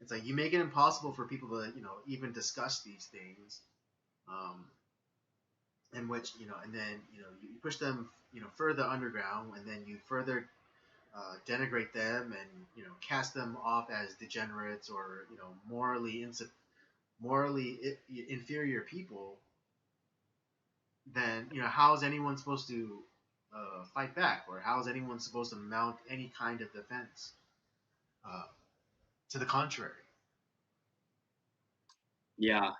It's like you make it impossible for people to even discuss these things, um, in which and then you push them further underground, and then you further denigrate them and cast them off as degenerates or morally inferior people. Then how is anyone supposed to fight back, or how is anyone supposed to mount any kind of defense uh, to the contrary? Yeah,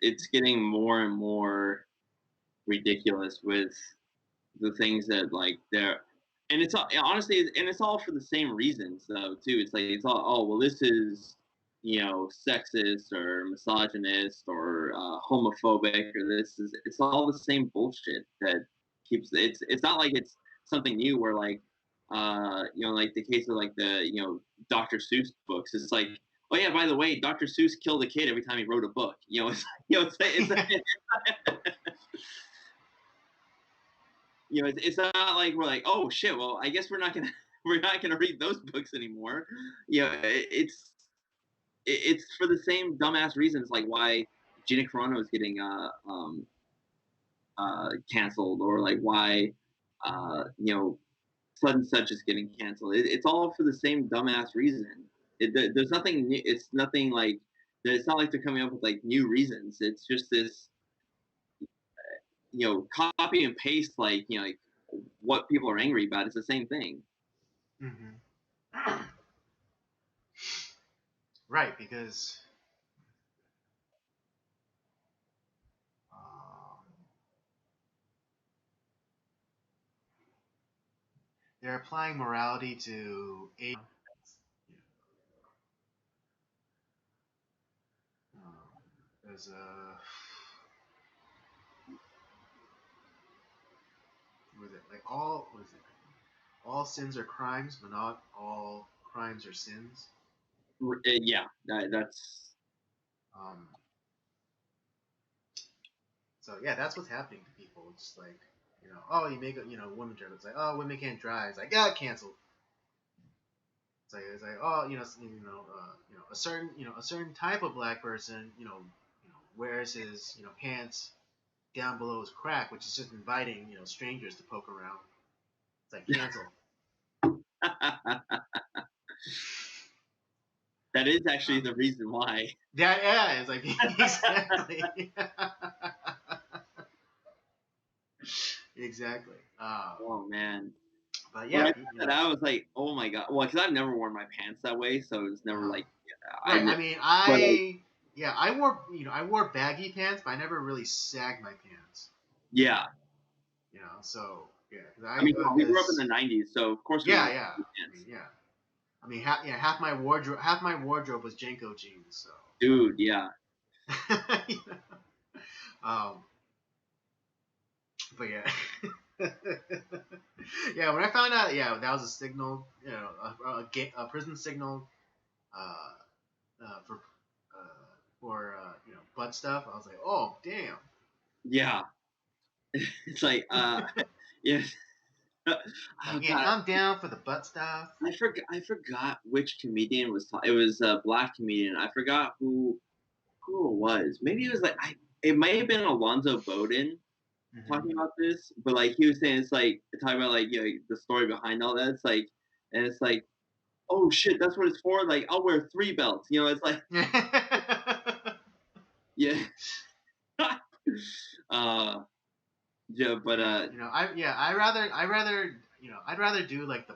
it's getting more and more ridiculous with the things that like they're, and it's all honestly, and it's all for the same reasons though too. It's like it's all, oh well, this is sexist or misogynist or homophobic, or this is, it's all the same bullshit that keeps, it's not like it's something new where like like the case of like the Dr. Seuss books. It's like, oh yeah, by the way, Dr. Seuss killed a kid every time he wrote a book. It's it's not like we're like, oh shit, well, I guess we're not gonna we're not gonna read those books anymore. It's for the same dumbass reasons like why Gina Carano is getting canceled, or like why such and such is getting canceled. It's all for the same dumbass reason. There's nothing new. It's nothing like, it's not like they're coming up with like new reasons. It's just this copy and paste, like what people are angry about. It's the same thing. Hmm. Right, because they're applying morality to a. There's a what is it like all what is it? All sins are crimes, but not all crimes are sins. Yeah, that's Um, so yeah, that's what's happening to people. It's just like oh, you make a women drive. It's like oh, women can't drive. It's like canceled. It's like oh, a certain type of black person, wears his pants down below his crack, which is just inviting strangers to poke around. It's like cancel. that is actually the reason why. Yeah, it's like exactly. Exactly. Oh man. But When I yeah, found that out, I was like, oh my god. Well, because I've never worn my pants that way, so it was never like right. I mean, but like, I wore baggy pants, but I never really sagged my pants. yeah. So yeah, I mean, we grew up in the '90s, so of course we yeah, wore yeah. pants. I mean, half my wardrobe was Jenko jeans. So Dude, yeah. um, but yeah. Yeah, when I found out, that was a signal, a prison signal, for butt stuff. I was like, oh damn. Yeah. It's like, yeah. Oh Like, yeah, god, I'm down for the butt stuff. I forgot which comedian was it was a black comedian. I forgot who it was. Maybe it was like it might have been Alonzo Bowden talking about this, but like he was saying it's like talking about like the story behind all that. It's like and it's like, oh shit, that's what it's for. Like I'll wear 3 belts. It's like yeah. uh yeah, but I'd rather do like the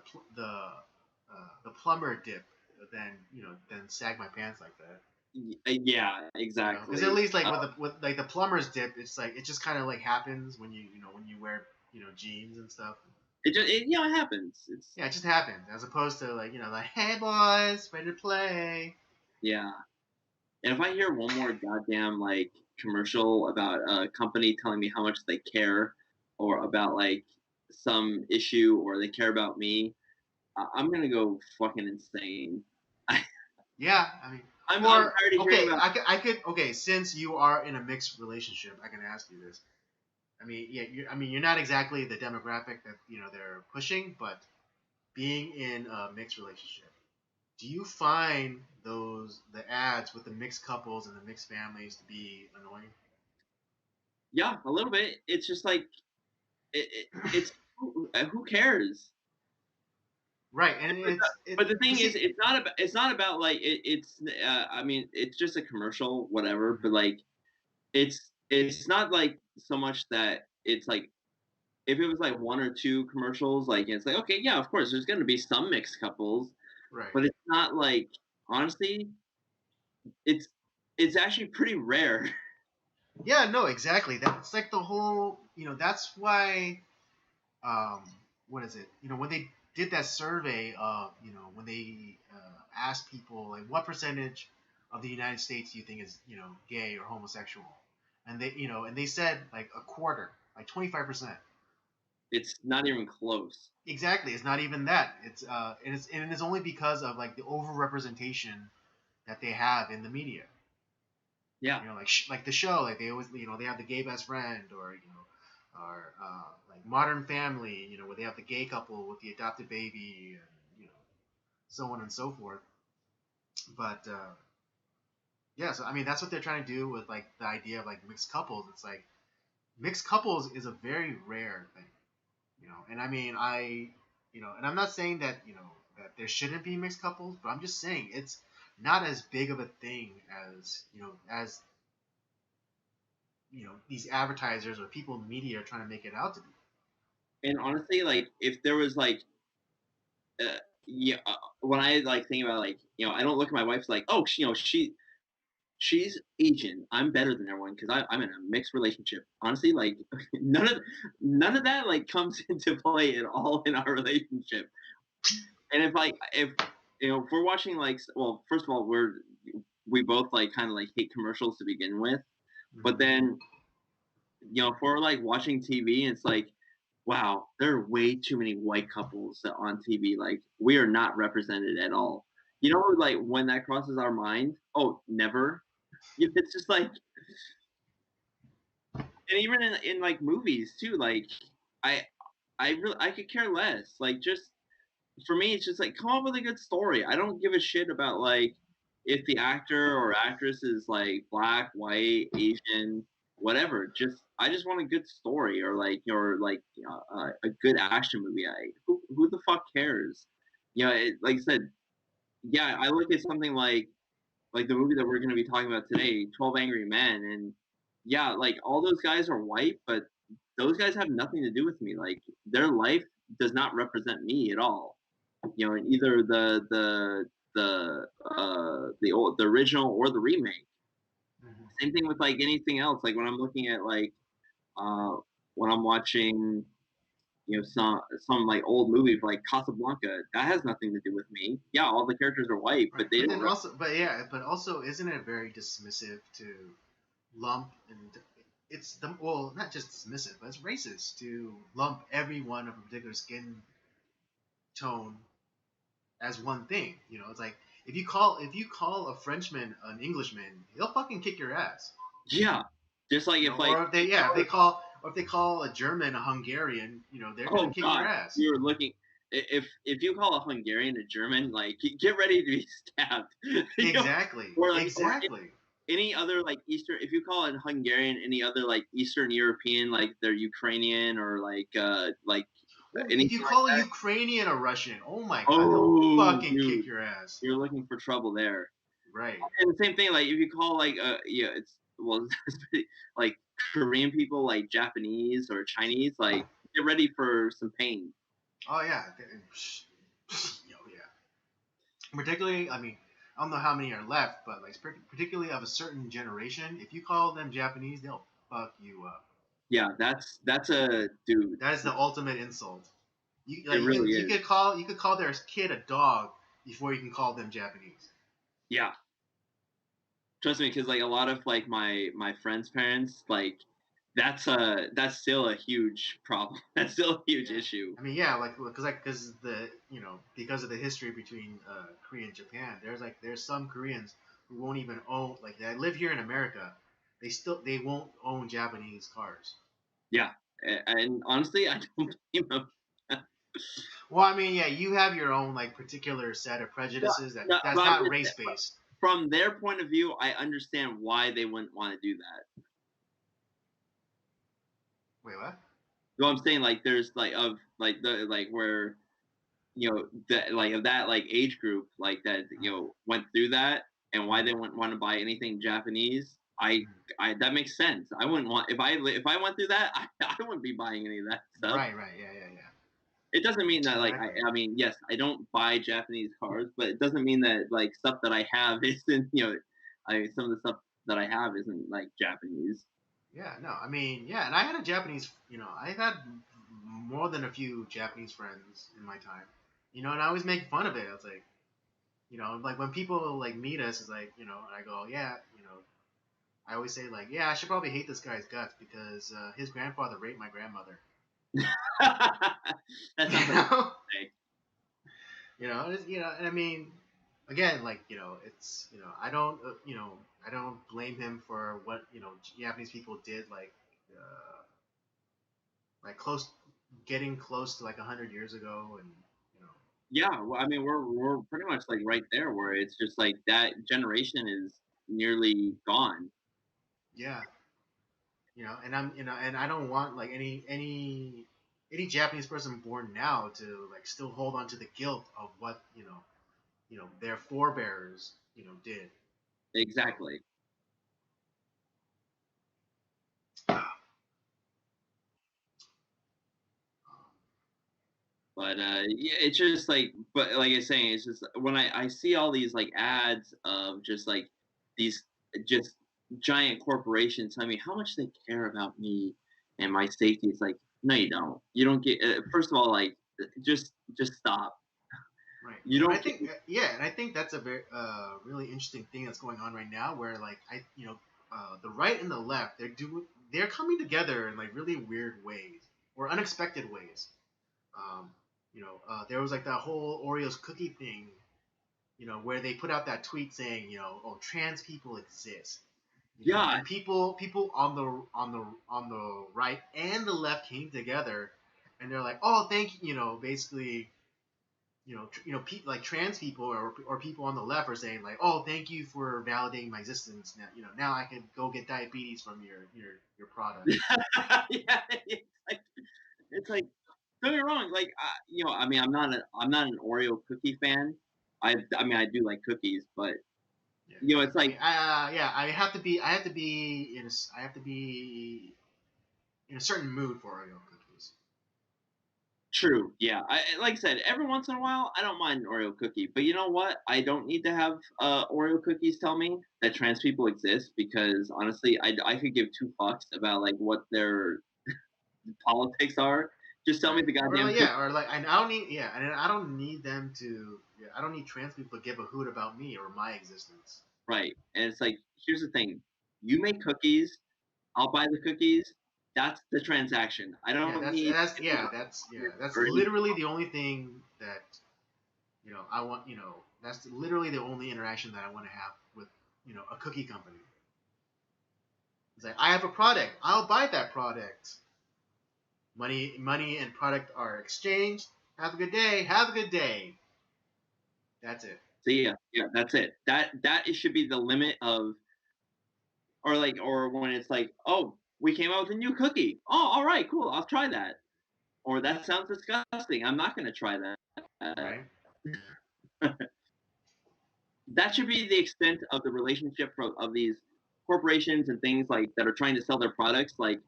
plumber dip than sag my pants like that. yeah, Because at exactly. least like with like the plumber's dip, it's like it just kind of like happens when you wear jeans and stuff. It happens. Yeah, it just happens as opposed to like hey boys, ready to play. Yeah. And if I hear one more goddamn like commercial about a company telling me how much they care or about like some issue or they care about me, I'm gonna go fucking insane. Yeah, I mean, I'm or tired of hearing okay, about. I could okay. Since you are in a mixed relationship, I can ask you this. I mean, yeah, you're not exactly the demographic that they're pushing, but being in a mixed relationship, do you find the ads with the mixed couples and the mixed families to be annoying? Yeah, a little bit. It's just like it's who cares? Right, and But the but thing is, see, it's not about like it's. I mean, it's just a commercial, whatever. mhm, But like, it's not like so much that it's like if it was like 1 or 2 commercials, like it's like okay, yeah, of course, there's going to be some mixed couples, right, but it's not like honestly, it's it's actually pretty rare. yeah, no, exactly. That's like the whole, that's why, um, what is it? When they did that survey, when they asked people like what percentage of the United States do you think is gay or homosexual, and they said like a quarter, like 25%. It's not even close. Exactly, it's not even that. And it's only because of like the overrepresentation that they have in the media. Yeah, Like the show, like they always they have the gay best friend, or like Modern Family, where they have the gay couple with the adopted baby, and so on and so forth. But yeah, so I mean that's what they're trying to do with like the idea of like mixed couples. It's like mixed couples is a very rare thing, and I mean and I'm not saying that that there shouldn't be mixed couples, but I'm just saying it's not as big of a thing as these advertisers or people in media are trying to make it out to be. and honestly, like if there was like yeah, when I like think about like I don't look at my wife like oh she she's Asian. I'm better than everyone because I'm in a mixed relationship. Honestly, like none of that like comes into play at all in our relationship. And if if we're watching like well, first of all, we both like kind of like hate commercials to begin with, but Mhm. then if we're like watching TV and it's like, wow, there are way too many white couples on TV. Like we are not represented at all. Like when that crosses our mind, oh, never. It's just like, and even in like movies too. Like I I could care less. Like just for me, it's just like come up with a good story. I don't give a shit about like if the actor or actress is like black, white, Asian, whatever. I just want a good story or a good action movie. Who the fuck cares? Like I said, yeah, I look at something like the movie that we're going to be talking about today, 12 Angry Men, and yeah, like all those guys are white, but those guys have nothing to do with me. Like their life does not represent me at all. In either the original or the remake. Mhm. Same thing with like anything else. Like when I'm looking at like uh, when I'm watching some like old movies like Casablanca, that has nothing to do with me. Yeah, all the characters are white, but Right, they but don't. then also, but yeah, but also, isn't it very dismissive to lump and it's the well, not just dismissive, but it's racist to lump everyone of a particular skin tone as one thing. It's like if you call a Frenchman an Englishman, he'll fucking kick your ass. Yeah, just like if like Or if they call a German a Hungarian, they're gonna oh kick your god, ass. you're looking. If you call a Hungarian a German, like get ready to be stabbed. Exactly, Or exactly. any other like Eastern, if you call it Hungarian, any other like Eastern European, like they're Ukrainian or like Well, if anything you like call a that. Ukrainian a Russian, oh my god, they'll Oh, fucking kick dude, your ass. you're looking for trouble there. Right. And the same thing, like if you call like it's well, like Korean people like Japanese or Chinese, like get ready for some pain. Oh yeah. Yeah. Particularly, I mean, I don't know how many are left, but like particularly of a certain generation, if you call them Japanese, they'll fuck you up. Yeah, that's a dude. That is the ultimate insult. You It like you really could you is. could call their kid a dog before you can call them Japanese. Yeah, trust me, because like a lot of like my friends' parents, like that's still a huge problem. That's still a huge Yeah. issue. I mean, yeah, because the because of the history between Korea and Japan, there's some Koreans who won't even own like that live here in America. They won't own Japanese cars. Yeah, and honestly, I don't blame them. Well, I mean, yeah, you have your own like particular set of No, prejudices no, that's but I'm not just race based. from their point of view, I understand why they wouldn't want to do that. Wait, what? So I'm saying like there's like of like the like where that like of that like age group like that went through that and why they wouldn't want to buy anything Japanese. I that makes sense. I wouldn't want if I went through that I wouldn't be buying any of that stuff. Right, right, yeah, yeah, yeah. It doesn't mean that like Exactly. I mean yes I don't buy Japanese cars, but it doesn't mean that like stuff that I have isn't I some of the stuff that I have isn't like Japanese. Yeah, no, I mean, yeah, and I had a Japanese, I had more than a few Japanese friends in my time, and I always make fun of it. I was like, like when people like meet us, it's like, and I go, yeah, I always say like, yeah, I should probably hate this guy's guts because his grandfather raped my grandmother. That's You not very know, big. and I mean, again, like it's I don't blame him for what Japanese people did, like getting close to like 100 years ago, and you know, Yeah, well, I mean, we're pretty much like right there, where it's just like that generation is nearly gone. yeah, and I don't want like any Japanese person born now to like still hold on to the guilt of what their forebears did. So, Exactly. um, But yeah, it's just like, but like I was saying, it's just when I see all these like ads of just like these just giant corporations telling me how much they care about me and my safety. It's like, no, you don't. You don't get. First of all, like, just stop. Right. You I don't get. think yeah, and I think that's a very really interesting thing that's going on right now, where like the right and the left they're coming together in like really weird ways or unexpected ways. Um, there was like that whole Oreos cookie thing, where they put out that tweet saying, oh, trans people exist, Yeah, and people on the right and the left came together, and they're like, oh, thank you, basically, like trans people or people on the left are saying like, oh, thank you for validating my existence. Now, now I can go get diabetes from your product. yeah. It's like don't get me wrong. Like, I mean, I'm not an Oreo cookie fan. I mean, I do like cookies, but Yeah, it's I like mean, yeah, I have to be in a certain mood for Oreo cookies. true. Yeah, like I said, every once in a while, I don't mind an Oreo cookie. But you know what? I don't need to have Oreo cookies tell me that trans people exist because honestly, I could give two fucks about like what their politics are. Just tell me Right. the Or goddamn like cookie. yeah, or like and I don't need yeah, and I don't need them to yeah, I don't need trans people to give a hoot about me or my existence. Right. And it's like, here's the thing: you make cookies, I'll buy the cookies. That's the transaction. I Yeah, don't need that's or any. literally the only thing that I want. That's literally the only interaction that I want to have with a cookie company. It's like I have a product, I'll buy that product. Money and product are exchanged. Have a good day. Have a good day. That's it. So yeah, that's it. That it should be the limit of, or like, or when it's like, oh, we came out with a new cookie. Oh, all right, cool. I'll try that. Or that sounds disgusting. I'm not gonna try that. Right. That should be the extent of the relationship of these corporations and things like that are trying to sell their products. Like,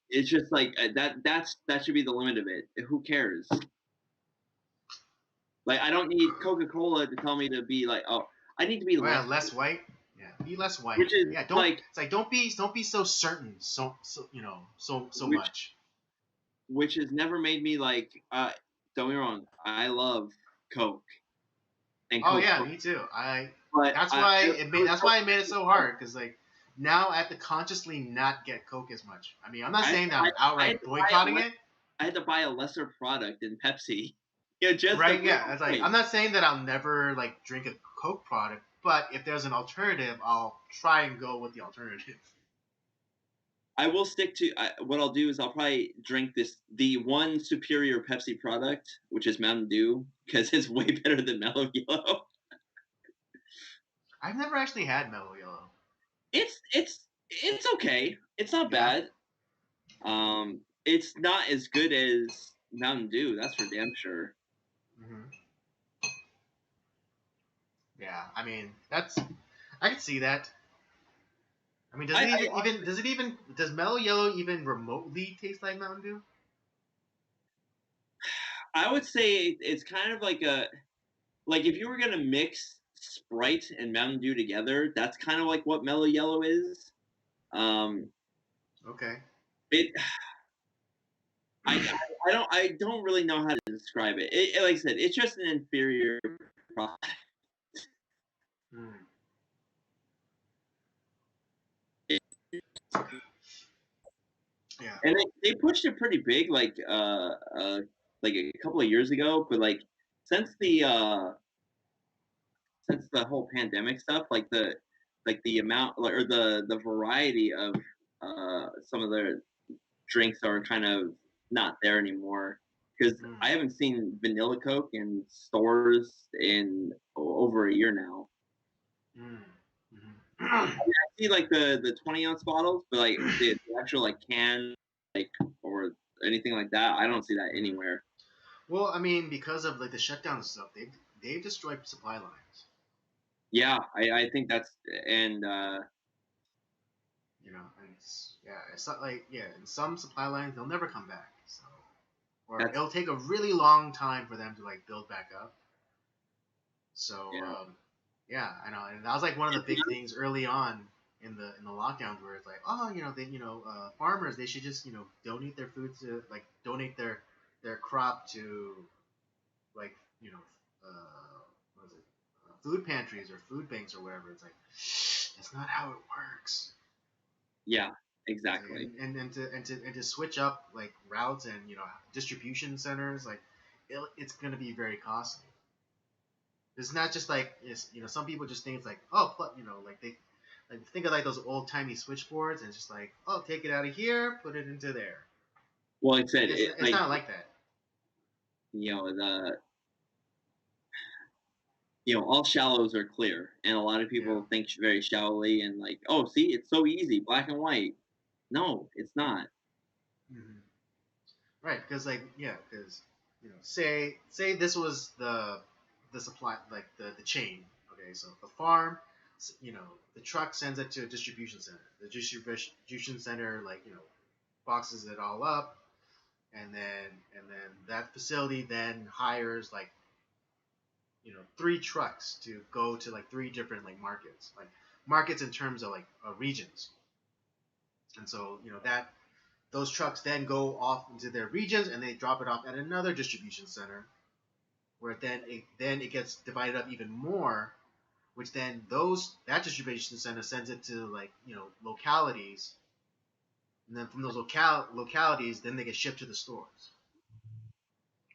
it's just like that should be the limit of it. Who cares? Like, I don't need Coca Cola to tell me to be like, oh, I need to be Oh yeah, less, less white. Yeah, be less white. which is Yeah, don't. like, It's like don't be so certain. So which much. which has never made me like. Don't get me wrong, I love Coke and Oh Coke, yeah, me too. I. but That's why it made. That's why it made it so hard. Because like now I have to consciously not get Coke as much. I mean, I'm not saying that I'm I had outright to buy boycotting it. I had to buy a lesser product than Pepsi. Just to Right? prove Yeah. It's a like point. I'm not saying that I'll never like drink a Coke product, but if there's an alternative, I'll try and go with the alternative. I will stick to what I'll do is I'll probably drink the one superior Pepsi product, which is Mountain Dew, because it's way better than Mellow Yellow. I've never actually had Mellow Yellow. It's okay. It's not Yeah. bad. It's not as good as Mountain Dew. That's for damn sure. Hmm. Yeah. I mean, that's. I can see that. I mean, I does Mellow Yellow even remotely taste like Mountain Dew? I would say it's kind of like if you were gonna mix Sprite and Mountain Dew together, that's kind of like what Mellow Yellow is. Um, Okay. it I don't really know how to describe it. Like I said, it's just an inferior product. Mm. Yeah. And they pushed it pretty big, like a couple of years ago. But like since the uh, since the whole pandemic stuff, like the amount or the variety of some of the drinks are kind of not there anymore. Because Mm. I haven't seen vanilla Coke in stores in over a year now. Mm. I Hmm. see like the 20-ounce bottles, but like the actual like can like or anything like that, I don't see that Hmm. anywhere. Well, I mean, because of like the shutdown and stuff, they've destroyed supply lines. Yeah, I think that's and And it's not like in some supply lines they'll never come back. So, or that's it'll take a really long time for them to like build back up. So, yeah. Yeah, I know, and that was like one of the big things early on in the lockdowns, where it's like, oh, farmers, they should just donate their food to, like, donate their crop to, like, what is it, food pantries or food banks or whatever. It's like, that's not how it works. Yeah, It's like, exactly. and to switch up like routes and distribution centers, like it's gonna be very costly. It's not just like some people just think it's like, oh, like they like think of like those old timey switchboards, and it's just like, oh, take it out of here, put it into there. Well, it Like said it it's like not like that. the all shallows are clear, and a lot of Yeah. people think very shallowly and like, oh, see, it's so easy, black and white. No, it's not. Hmm. Right, because like because say this was the supply, like the chain. Okay, so the farm, the truck sends it to a distribution center. The distribution center, like, boxes it all up, and then that facility then hires, like, three trucks to go to like three different, like, markets in terms of like regions. And so that those trucks then go off into their regions, and they drop it off at another distribution center, where then it gets divided up even more, which then that distribution center sends it to, like, localities, and then from those localities, then they get shipped to the stores.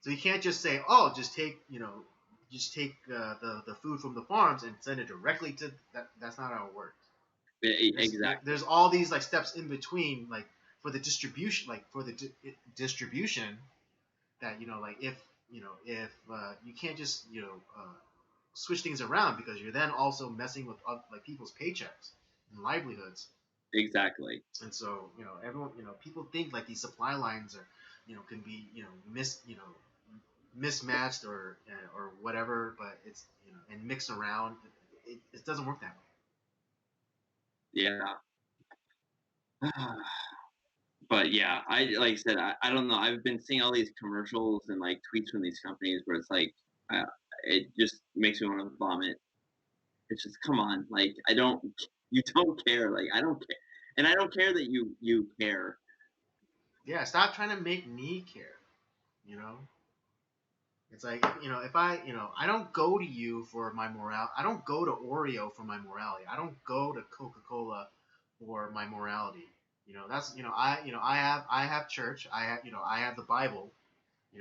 So you can't just say, oh, just take the food from the farms and send it directly to that. That's not how it works. There's Exactly. all these, like, steps in between, like, for the distribution, like for the distribution, that like, if you can't just switch things around, because you're then also messing with like people's paychecks and livelihoods. Exactly. And so everyone, people think like these supply lines are can be mismatched or whatever, but it's and mixed around. It doesn't work that Yeah. But yeah, like I said, I don't know. I've been seeing all these commercials and like tweets from these companies where it's like, uh, it just makes me want to vomit. It's just, come on, like, I don't, you don't care, like, I don't care, and I don't care that you care. way. Yeah, stop trying to make me care. You know, it's like, if I don't go to you for my morale. I don't go to Oreo for my morality. I don't go to Coca Cola for my morality. That's I have church. I have the Bible.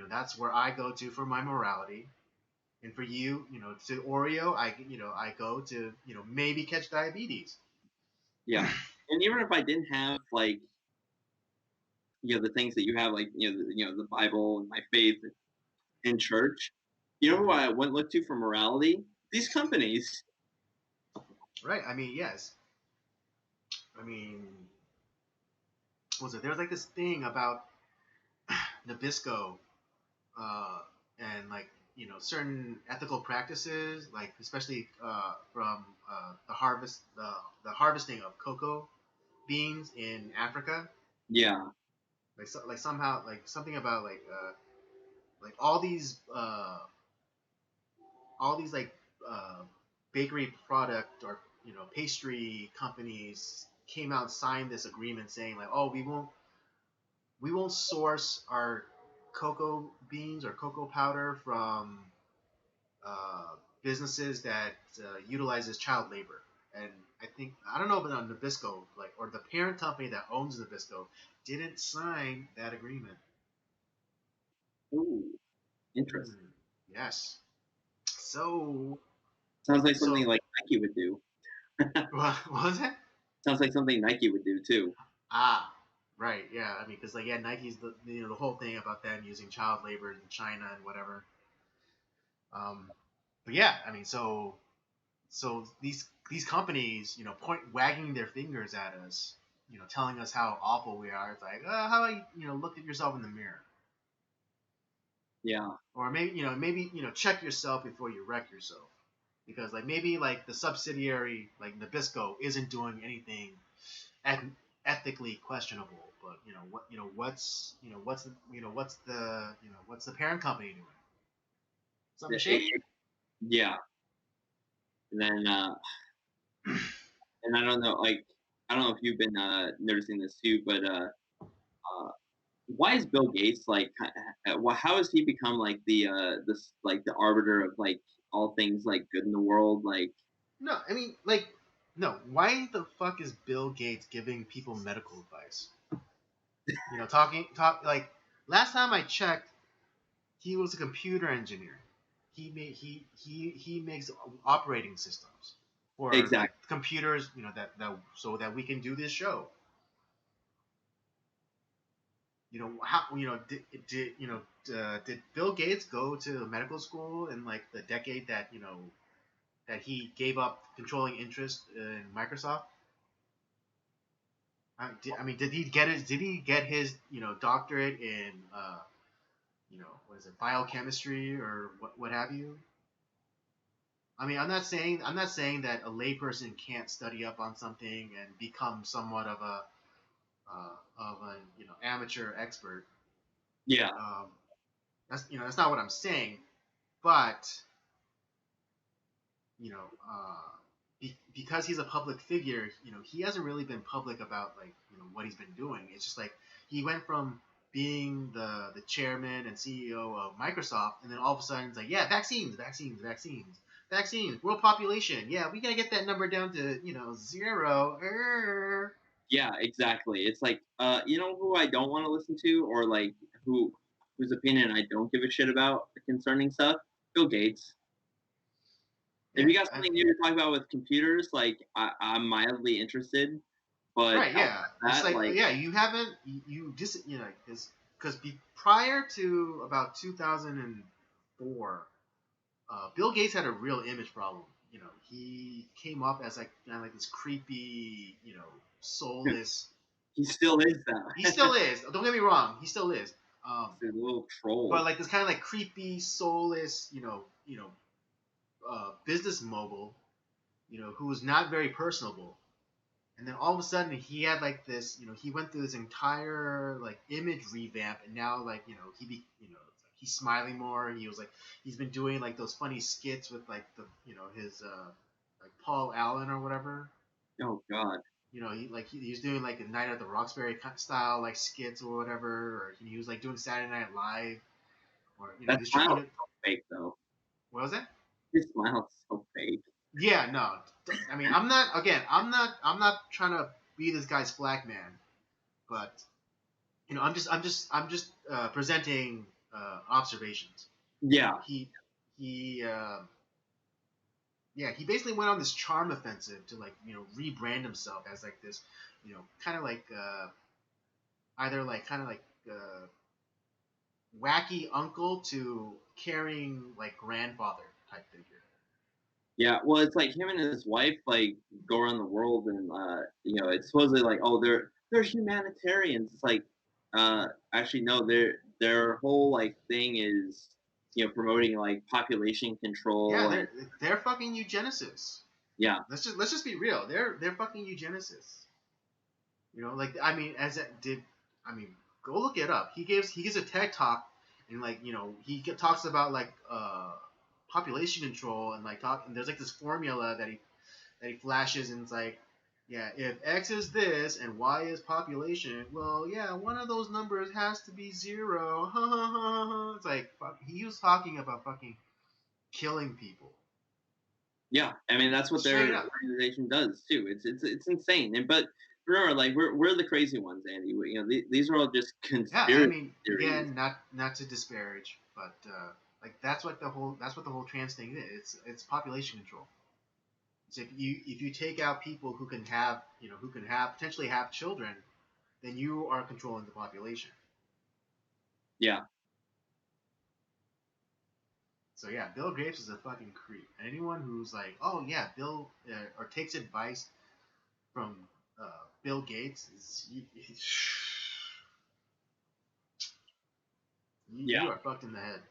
That's where I go to for my morality. And for you, to Oreo, I go to maybe catch diabetes. Yeah, and even if I didn't have like the things that you have, like the Bible and my faith in church, who Mhm. I wouldn't look to for morality? These companies. Right. I mean, yes. I mean, what was it? There's like this thing about Nabisco, uh, and like certain ethical practices, like especially from the harvesting of cocoa beans in Africa. Yeah, Like somehow, like something about like all these like uh, bakery product or pastry companies came out and signed this agreement saying, like, oh, we won't source our cocoa beans or cocoa powder from businesses that utilizes child labor. And I don't know if on Nabisco, like, or the parent company that owns Nabisco, didn't sign that agreement. ooh, interesting. Mm, yes. So Sounds like something so like Nike would do. what was it? Sounds like something Nike would do too. Ah, right. Yeah. I mean, because like, yeah, Nike's the whole thing about them using child labor in China and whatever. But yeah, I mean, so these companies, point wagging their fingers at us, telling us how awful we are. It's like, how about you look at yourself in the mirror, Yeah, or maybe check yourself before you wreck yourself, because like maybe like the subsidiary, like Nabisco, isn't doing anything eth- ethically questionable, but what's the parent company doing? Something it- shady. yeah, And then and I don't know, like I don't know if you've been noticing this too, but uh, why is Bill Gates like? How has he become like the this like the arbiter of like all things like good in the world? Like, No, I mean, like, no. Why the fuck is Bill Gates giving people medical advice? You know, like last time I checked, he was a computer engineer. He makes operating systems for like exactly. computers. You know that so that we can do this show. You know how did Bill Gates go to medical school in like the decade that that he gave up controlling interest in Microsoft? I mean, did he get his? Did he get his? Doctorate in what is it, biochemistry or what have you? I mean, I'm not saying that a layperson can't study up on something and become somewhat of a amateur expert. Yeah, Um, that's not what I'm saying, but you know, because he's a public figure, he hasn't really been public about like what he's been doing. It's just like he went from being the chairman and CEO of Microsoft, and then all of a sudden it's like, yeah, vaccines, world population, yeah, we gotta get that number down to 0. yeah, exactly. It's like you know who I don't want to listen to, or like who whose opinion I don't give a shit about concerning stuff. Bill Gates. If Yeah, you got something new to talk about with computers, like I'm mildly interested, but right, outside yeah. of It's that, like, like yeah, you haven't, you just, because prior to about 2004, Bill Gates had a real image problem. He came up as like kind of like this creepy, soulless. he still is He that. still is. Don't get me wrong. He still is. He's a little But troll. like this kind of like creepy, soulless, business mogul, who was not very personable. And then all of a sudden he had like this, he went through this entire like image revamp, and now like he's smiling more. He was like he's been doing like those funny skits with like the his like Paul Allen or whatever. Oh God, He was doing like a Night at the Roxbury style like skits or whatever, or he was like doing Saturday Night Live, or he that was smile is so fake though. what was that? His smile is so fake. Yeah, no. I mean, I'm not trying to be this guy's flag man, but I'm just presenting observations. Yeah, He yeah, he basically went on this charm offensive to like rebrand himself as like this kind of like either like kind of like wacky uncle to caring like grandfather type figure. yeah. Well, it's like him and his wife like go around the world, and you know, it's supposedly like, oh, they're humanitarians. It's like, actually, no, their whole like thing is, you know, promoting like population Yeah, control and they're fucking eugenicists. yeah, Let's just be real. They're fucking eugenicists. Like I mean, I mean, go look it up. He gives a TED talk, and like he talks about like population control, and like and there's like this formula that he flashes, and it's like, yeah, if X is this and Y is population, well, yeah, one of those numbers has to be 0. It's like he was talking about fucking killing people yeah. I mean, that's what straight their up. organization does too. It's insane. And but remember, like we're the crazy ones, Andy. You know, these are all just Yeah, I conspiracy mean, theories. again, not to disparage, but like that's what the whole trans thing is. It's population control. So if you take out people who can have potentially have children, then you are controlling the population. Yeah, So yeah, Bill Gates is a fucking creep. And anyone who's like, oh yeah, Bill or takes advice from Bill Gates is you yeah. are fucked in the head.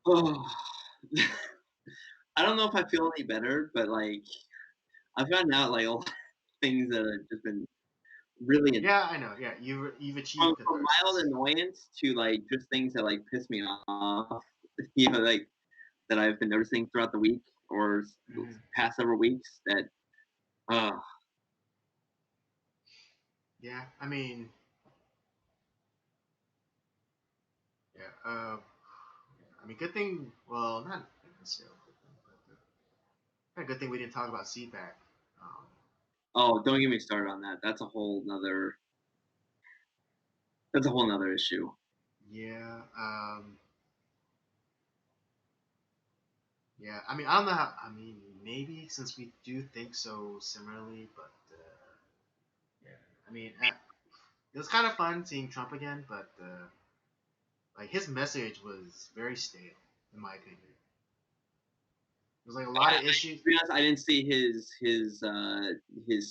Oh, I don't know if I feel any better, but like I found out like a lot of things that have just been really Yeah, I know. Yeah, you've from achieved mild catharsis. annoyance to like just things that like piss me off. You know, like that I've been noticing throughout the week or Mhm. past several weeks that uh Yeah, yeah. I mean, good thing. Well, not necessarily a good thing, but kind of good thing we didn't talk about CPAC. Um, oh, don't get me started on that. That's a whole nother issue. yeah. Yeah. I mean, I don't know how. I mean, maybe since we do think so similarly, but yeah. I mean, it was kind of fun seeing Trump again, but like his message was very stale, in my opinion. There's like a lot of issues. To be honest, I didn't see his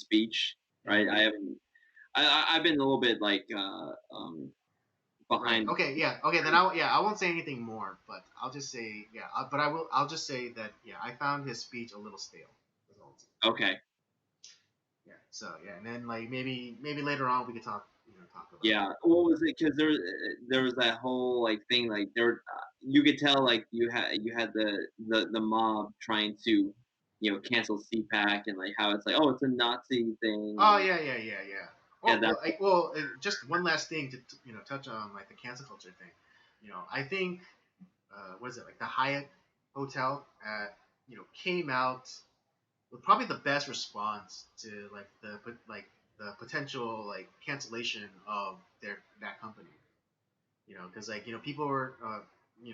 speech. Yeah. Right, I haven't. I've been a little bit like Right. behind. Okay. Yeah. Okay. Then I won't say anything more, but I'll just say yeah. But I will. I'll just say that yeah, I found his speech a little stale. That's all I'll say. Okay, Yeah. So yeah, and then like maybe later on we could talk talk about yeah. What was it? Because there was that whole like thing like you could tell like you had the mob trying to cancel CPAC and like how it's like oh it's a Nazi thing Oh and yeah. yeah Oh that just one last thing to touch on like the cancel culture thing. I think what is it like the Hyatt Hotel came out with probably the best response to the potential like cancellation of that company. Because like people were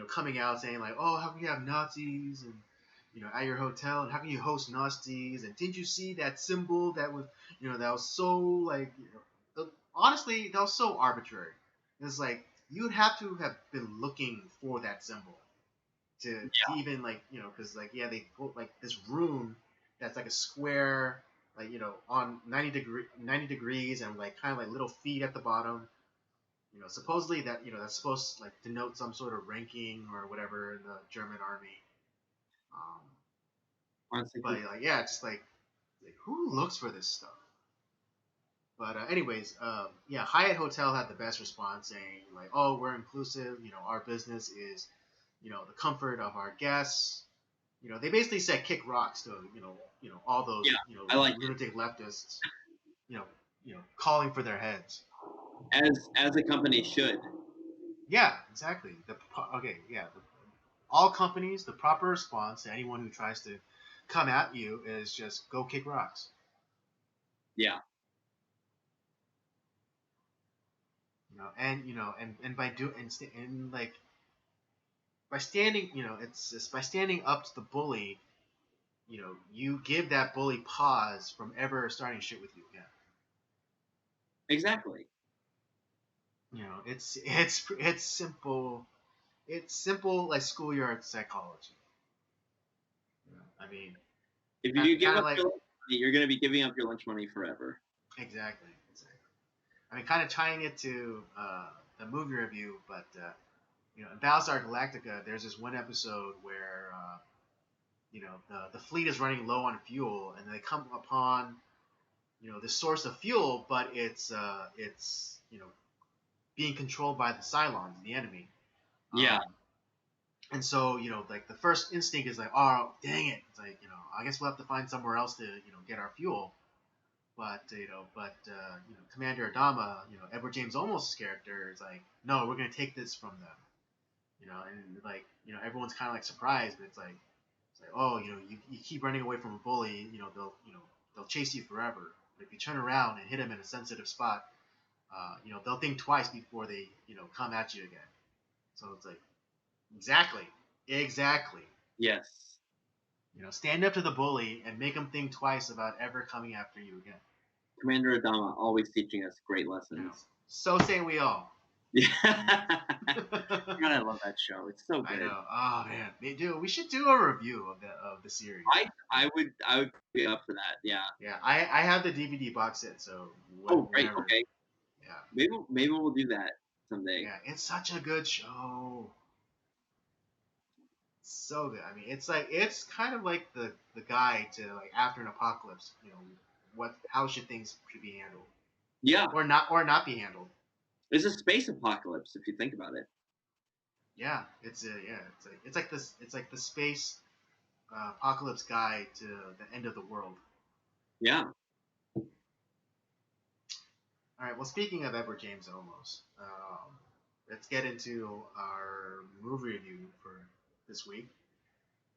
coming out saying like, oh, how can you have Nazis and at your hotel, and how can you host Nazis? And didn't you see that symbol that was that was so like honestly that was so arbitrary. It's like you'd have to have been looking for that symbol to even like because like yeah they put like this room that's like a square like on 90 degrees and like kind of like little feet at the bottom. Supposedly that that's supposed to like denote some sort of ranking or whatever in the German army. Um, honestly but like yeah, it's just like who looks for this stuff? But anyways, yeah, Hyatt Hotel had the best response, saying like, "Oh, we're inclusive. Our business is, the comfort of our guests." They basically said kick rocks to all those yeah I like lunatic leftists, you know, calling for their heads. as a company should. Yeah, exactly. Okay, yeah. All companies, the proper response to anyone who tries to come at you is just go kick rocks. Yeah, And by do and like by standing, it's just by standing up to the bully, you give that bully pause from ever starting shit with you again. exactly. It's simple. It's simple like schoolyard psychology. I mean, If kind you give of up like your lunch money, you're going to be giving up your lunch money forever. exactly. I mean, kind of tying it to the movie review, but in Battlestar Galactica, there's this one episode where the fleet is running low on fuel, and they come upon this source of fuel, but it's being controlled by the Cylons, the enemy. Yeah, Um, and so like the first instinct is like, oh dang it, it's like I guess we'll have to find somewhere else to get our fuel. But Commander Adama, Edward James Olmos' character is like, no, we're gonna take this from them. And like everyone's kind of like surprised, but it's like oh you keep running away from a bully, they'll chase you forever. But if you turn around and hit them in a sensitive spot, they'll think twice before they come at you again. So it's like exactly. yes. Stand up to the bully and make them think twice about ever coming after you again. Commander Adama always teaching us great You know, lessons. so say we all. Yeah. God, I love that show. It's so I good. know. Oh man, we should do a review of the series. I would be up for that. Yeah. Yeah, I have the DVD box set, so Oh, great. whenever. Okay. Yeah, Maybe we'll do that someday. yeah, it's such a good show. So good. I mean, it's kind of like the guide to like after an apocalypse. How things should be handled Yeah. or not be handled. It's a space apocalypse if you think about it. Yeah, it's like the space apocalypse guide to the end of the world. Yeah. All right. Well, speaking of Edward James Olmos, let's get into our movie review for this week.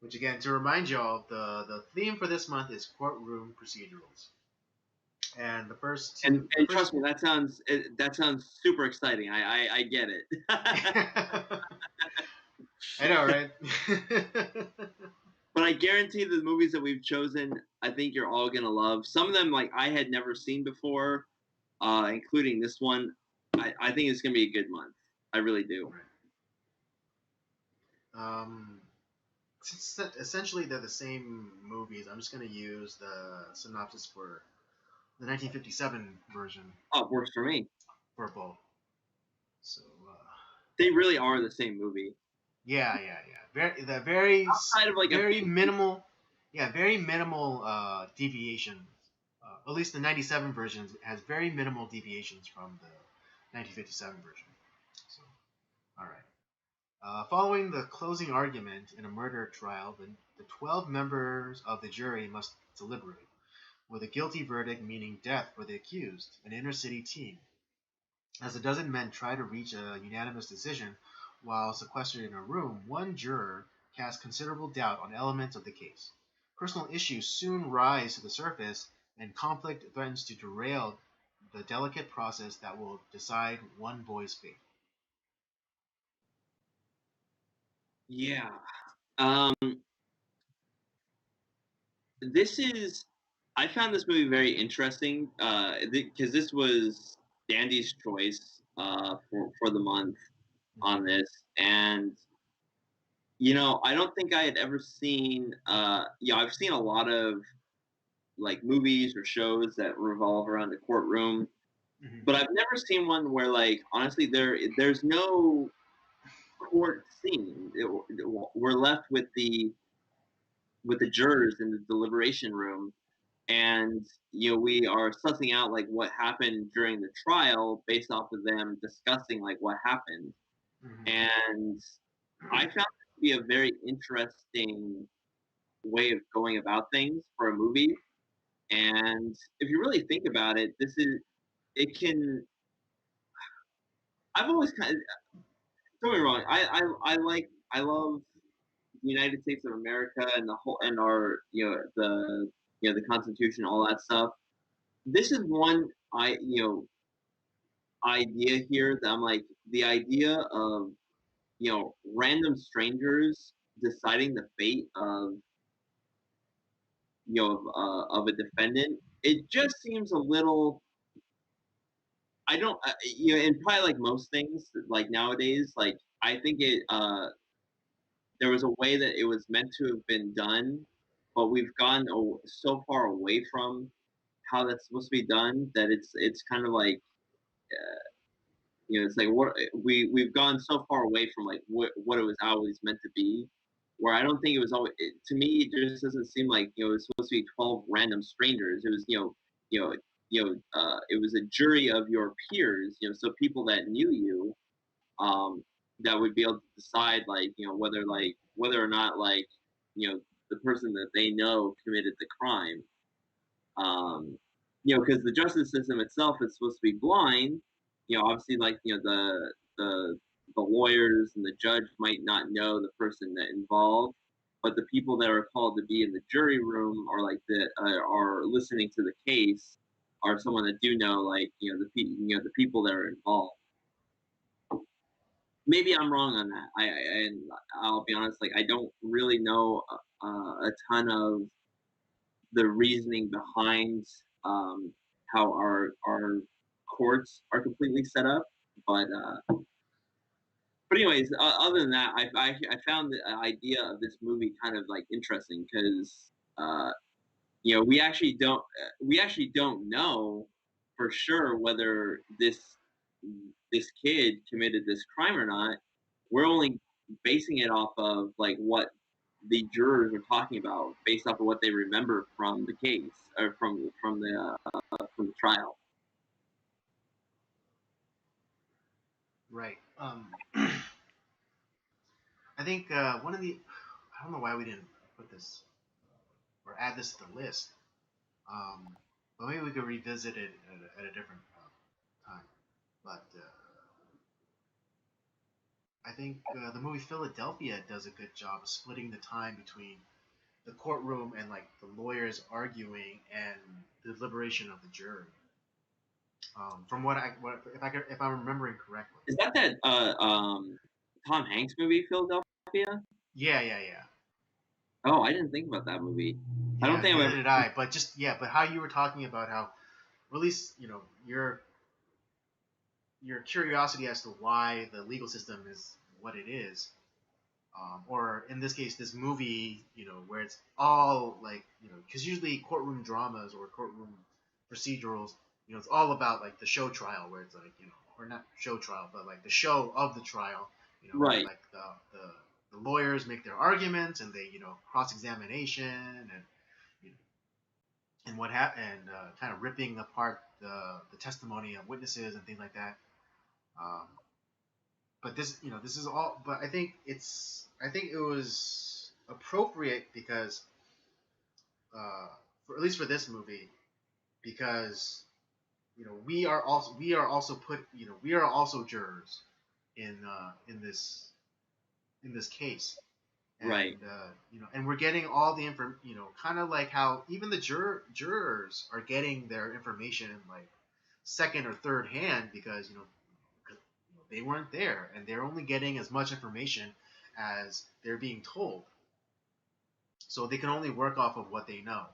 Which again, to remind y'all, the theme for this month is courtroom procedurals. And the And first. trust me, that sounds super exciting. I get it. I know, right? But I guarantee the movies that we've chosen, I think you're all gonna love. Some of them, like I had never seen before, including this one. I think it's gonna be a good month. I really do. um, since essentially they're the same movies, I'm just gonna use the synopsis for the 1957 version Oh, it works for me. for both. So They really are the same movie. yeah. Very Outside of like a very few, minimal, yeah, very minimal deviation. At least the 97 version has very minimal deviations from the 1957 version. So, all right. Following the closing argument in a murder trial, the 12 members of the jury must deliberate, with a guilty verdict meaning death for the accused, an inner city team. As a dozen men try to reach a unanimous decision while sequestered in a room, one juror casts considerable doubt on elements of the case. Personal issues soon rise to the surface, and conflict threatens to derail the delicate process that will decide one boy's fate. yeah. Um, this is. I found this movie very interesting because this was Dandy's choice for the month on Mhm. this, and I don't think I had ever seen. I've seen a lot of like movies or shows that revolve around the courtroom, Mhm. but I've never seen one where like honestly there's no court scene. We're left with the jurors in the deliberation room, and we are sussing out like what happened during the trial based off of them discussing like what happened, Mhm. and I found it to be a very interesting way of going about things for a movie. And if you really think about it, it can. I've always kind of don't get me wrong. I love the United States of America and the whole and our the Constitution, all that stuff. This is one idea here that I'm like the idea of random strangers deciding the fate of of a defendant. It just seems a little. I don't and probably like most things like nowadays, like I think there was a way that it was meant to have been done, but we've gone so far away from how that's supposed to be done that it's kind of like it's like what we've gone so far away from like what it was always meant to be, where I don't think it was always to me it just doesn't seem like it was supposed to be 12 random strangers. It was you know it was a jury of your peers, so people that knew you, um, that would be able to decide like whether or not like the person that they know committed the crime. um, because the justice system itself is supposed to be blind. Obviously, like the lawyers and the judge might not know the person that involved, but the people that are called to be in the jury room or like the are listening to the case are someone that do know like the people that are involved. Maybe I'm wrong on that. And I'll be honest, like I don't really know a ton of the reasoning behind how our courts are completely set up. But anyways, other than that, I found the idea of this movie kind of like interesting because we actually don't know for sure whether this kid committed this crime or not. We're only basing it off of like what the jurors are talking about based off of what they remember from the case or from the trial. Right. I think one of the I don't know why we didn't put this or add this to the list. Um, but maybe we could revisit it at a different time. But I think the movie Philadelphia does a good job of splitting the time between the courtroom and like the lawyers arguing and the deliberation of the jury. From if I'm remembering correctly. Is that Tom Hanks movie Philadelphia? Yeah, yeah, yeah, Oh, I didn't think about that movie. I don't yeah. think I've Neither ever. did I. But but how you were talking about how, or at least your curiosity as to why the legal system is what it is, or in this case, this movie, where it's all like, because usually courtroom dramas or courtroom procedurals, it's all about like the show trial, where it's like, or not show trial, but like the show of the trial, where Right, like the lawyers make their arguments and they, cross examination and you know, and and kind of ripping apart the testimony of witnesses and things like that. Um, but this is all. But I think it was appropriate because, at least for this movie, because we are also jurors in this case, right, and and we're getting all the info, kind of like how even the jurors are getting their information like second or third hand because 'cause, they weren't there and they're only getting as much information as they're being told, so they can only work off of what they know,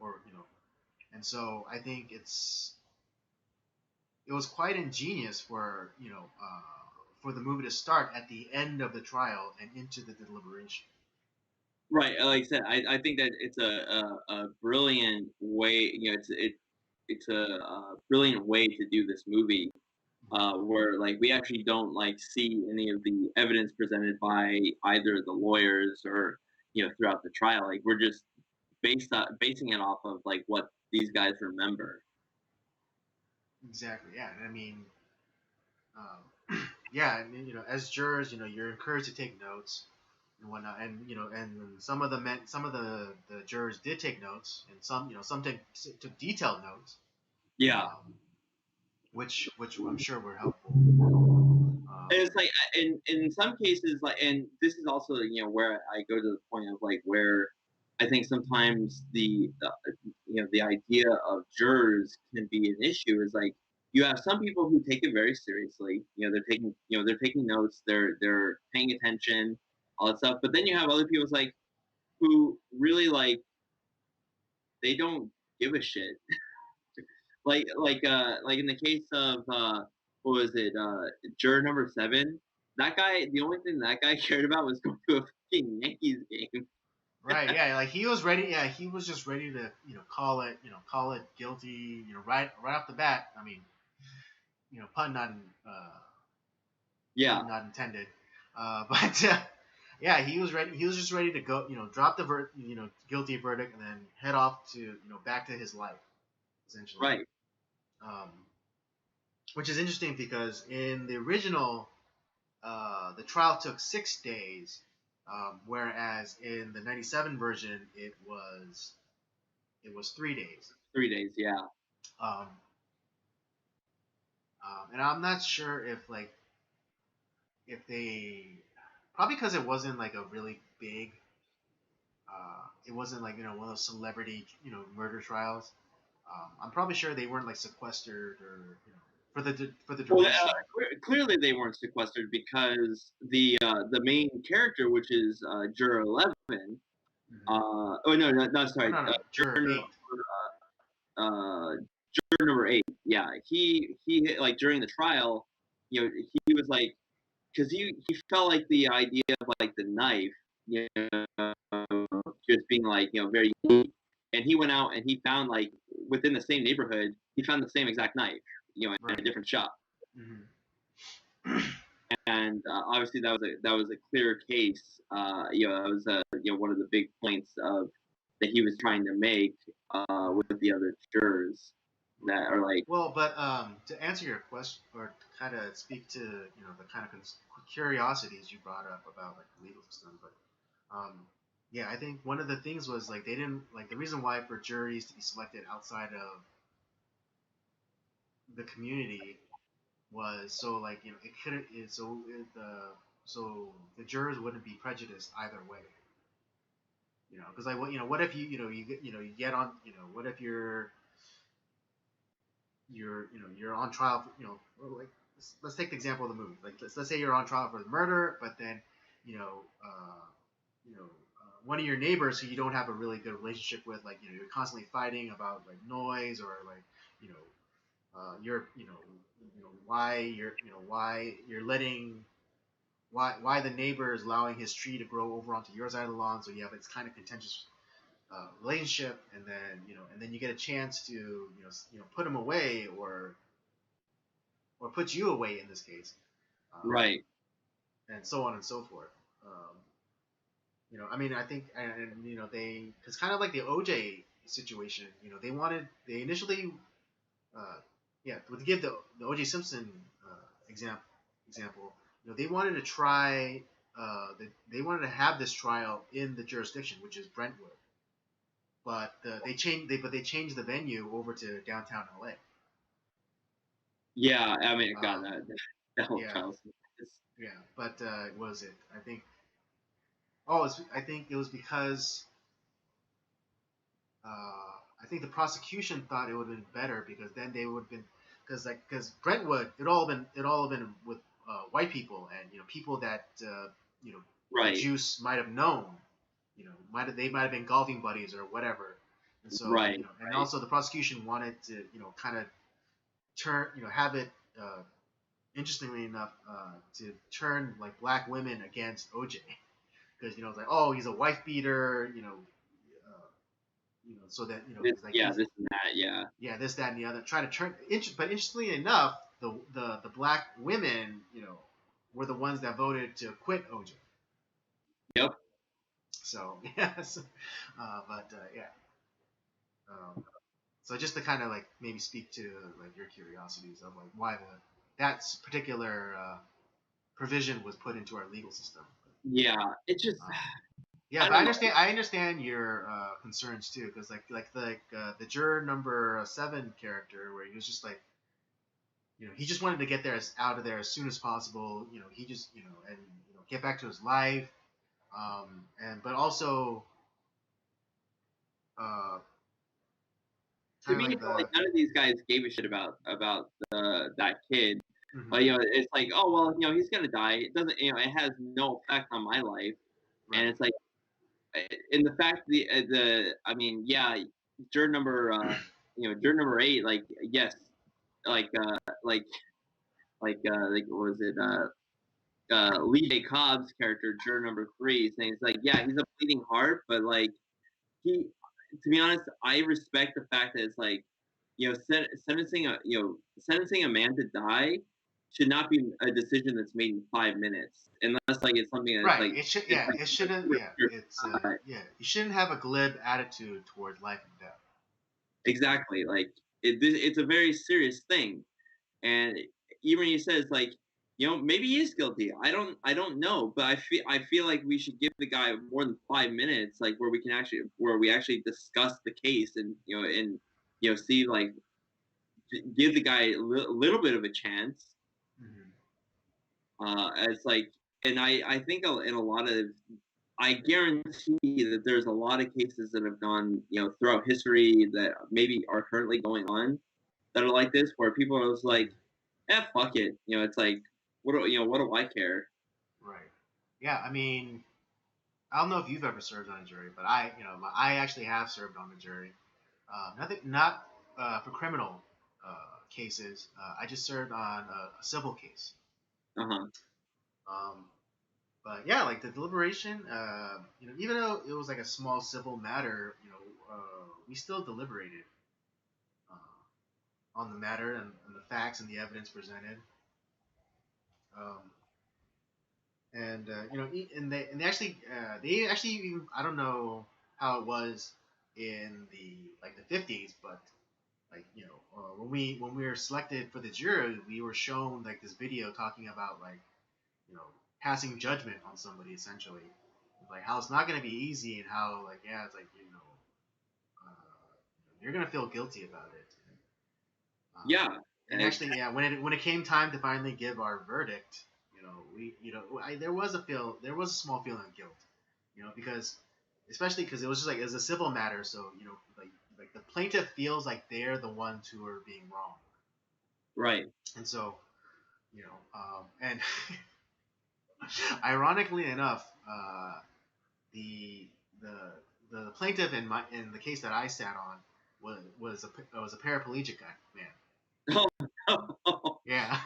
or and so I think it was quite ingenious for the movie to start at the end of the trial and into the deliberation. right. Like I said, I think that it's a brilliant way. It's a brilliant way to do this movie, where like we actually don't like see any of the evidence presented by either the lawyers or throughout the trial. Like we're just basing it off of like what these guys remember. Exactly. Yeah. I mean, yeah. I mean, as jurors, you're encouraged to take notes and whatnot, and some of the jurors did take notes, and some took detailed notes, Yeah. um, which I'm sure were helpful. And it's like, in some cases, like, and this is also, where I go to the point of like where I think sometimes the idea of jurors can be an issue is like you have some people who take it very seriously. They're taking notes, they're paying attention, all that stuff. But then you have other people like who really like they don't give a shit. Like in the case of what was it, juror number 7, that guy, the only thing that guy cared about was going to a fucking Yankees game. Right. Yeah. Like he was ready. Yeah. He was just ready to call it guilty. Right off the bat. I mean, pun not Yeah, pun not intended. But yeah, he was ready. He was just ready to go. Drop the guilty verdict and then head off to back to his life essentially. right. Um, which is interesting because in the original, the trial took 6 days, whereas in the '97 version it was 3 days. 3 days, yeah. Um, and I'm not sure if they probably because it wasn't like a really big, it wasn't like one of those celebrity murder trials. I'm probably sure they weren't like sequestered or for the Well, duration. clearly they weren't sequestered because the main character, which is juror 11. Mm-hmm. Oh no, Oh sorry, no, no, juror juror 8. uh, juror number 8. Yeah, he like during the trial, he was like because he felt like the idea of like the knife, just being like very unique. And he went out and he found like within the same neighborhood, he found the same exact knife, in a Right. different shop. Mm-hmm. And obviously that was a clear case. That was one of the big points of that he was trying to make with the other jurors. that are like, Well, but to answer your question or to kind of speak to the kind of curiosities you brought up about like the legal system, but yeah, I think one of the things was like they didn't like the reason why for juries to be selected outside of the community was so like it couldn't it, so it, so the jurors wouldn't be prejudiced either way. Because like what if you get on what if you're on trial for, like let's take the example of the movie. Like let's say you're on trial for the murder, but then you know one of your neighbors who you don't have a really good relationship with, like you're constantly fighting about like noise or like you know you're why you're letting why the neighbor is allowing his tree to grow over onto your side of the lawn, so you have this kind of contentious relationship, and then you get a chance to put him away or put you away in this case, um, right, and so on and so forth. I mean, I think, and they, because kind of like the OJ situation, they initially, uh, yeah, to give the OJ Simpson example, they wanted to try, they wanted to have this trial in the jurisdiction, which is Brentwood, but they changed the venue over to downtown LA. yeah. I mean, God, Um, that whole yeah, trial. yeah, but what was it? I think. Oh, I think it was because I think the prosecution thought it would have been better because then they would have been because Brentwood it all been with white people and people that the Right, Juice might have known, might have been golfing buddies or whatever, and so right, and right. also the prosecution wanted to kind of turn have it interestingly enough to turn like black women against OJ because it's like, oh, he's a wife beater, so that This, he's like yeah, this and that, yeah. yeah, this, that, and the other. Try to turn. But interestingly enough, the black women, were the ones that voted to quit OJ. Yep. So yes, but yeah. So just to kind of like maybe speak to like your curiosities of like why that particular provision was put into our legal system. Yeah, it just, Um, yeah, I but I don't know. understand. I understand your concerns too, because the juror number 7 character, where he was just like, he just wanted to get there out of there as soon as possible. He just and get back to his life. And but also uh, To kind of me, like it felt like the none of these guys gave a shit about that kid. mhm, But it's like, oh well, he's gonna die. It doesn't, it has no effect on my life. And right, it's like, in the fact I mean, yeah, juror number, juror number 8, like, yes, like, like what was it, Lee J. Cobb's character, juror number 3, saying it's like, yeah, he's a bleeding heart, but like he, to be honest, I respect the fact that it's like, sentencing a man to die should not be a decision that's made in 5 minutes, unless like it's something that's right. like, It should it's yeah. like It shouldn't yeah. It's yeah. You shouldn't have a glib attitude towards life and death. exactly like it's a very serious thing, and even he says like, maybe he is guilty. I don't know, but I feel like we should give the guy more than 5 minutes, like where we actually discuss the case, and see like, give the guy a little bit of a chance. Hmm. It's like, and I think in a lot of, I guarantee that there's a lot of cases that have gone, throughout history that maybe are currently going on that are like this, where people are just like, Hmm. fuck it. It's like, what do I care? Right. Yeah. I mean, I don't know if you've ever served on a jury, but I actually have served on a jury. Nothing, not for criminal cases. I just served on a civil case. Uh huh. Um, but yeah, like the deliberation, even though it was like a small civil matter, we still deliberated on the matter and the facts and the evidence presented. Um, and they actually even I don't know how it was in the like the 50s, but like when we were selected for the jury, we were shown like this video talking about like you know passing judgment on somebody essentially, like how it's not going to be easy and how like yeah it's like you're going to feel guilty about it. Yeah. And actually, yeah, when it came time to finally give our verdict, there was a small feeling of guilt, because especially because it was just like it was a civil matter, so like the plaintiff feels like they're the ones who are being wrong, Right. and so and ironically enough, the the the plaintiff in the case that I sat on was a paraplegic man. Oh, Yeah.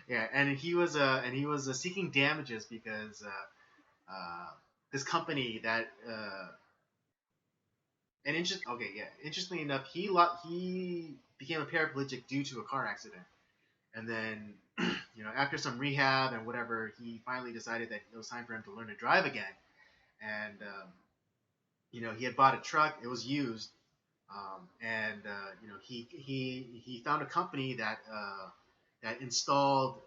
Yeah, and he was seeking damages because this company that interestingly enough, he became a paraplegic due to a car accident, and then after some rehab and whatever, he finally decided that it was time for him to learn to drive again, and he had bought a truck, it was used, and he found a company that installed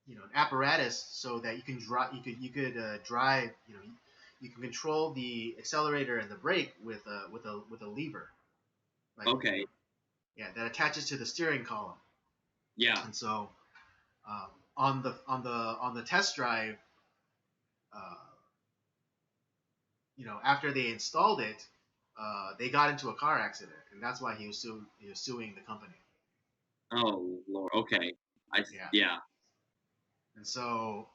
an apparatus so that you can drive. You could drive. You can control the accelerator and the brake with a lever. Like, okay. Yeah, that attaches to the steering column. Yeah. And so on the test drive, uh, after they installed it, they got into a car accident, and that's why he was suing the company. Oh Lord. Okay. Yeah. Yeah. And so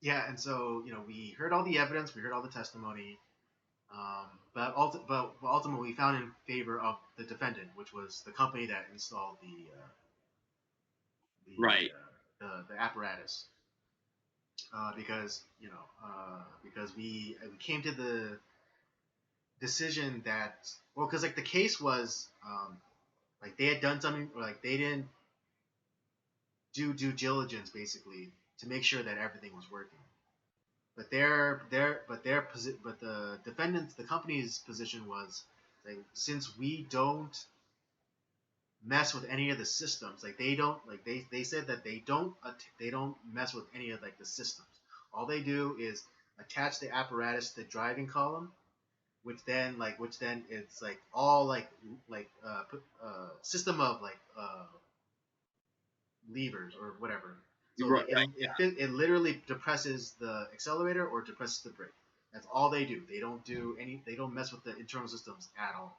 and so we heard all the evidence, we heard all the testimony, but ultimately we found in favor of the defendant, which was the company that installed Right. the apparatus, because we came to the decision that, well, because like the case was like they had done something, or like they didn't do due diligence basically to make sure that everything was working. But the defendants, the company's position was like, since we don't mess with any of the systems, like they said that they don't mess with any of like the systems. All they do is attach the apparatus to the driving column, which then it's like all system of levers or whatever. So Right. it literally depresses the accelerator or depresses the brake. That's all they do. They don't do any. They don't mess with the internal systems at all.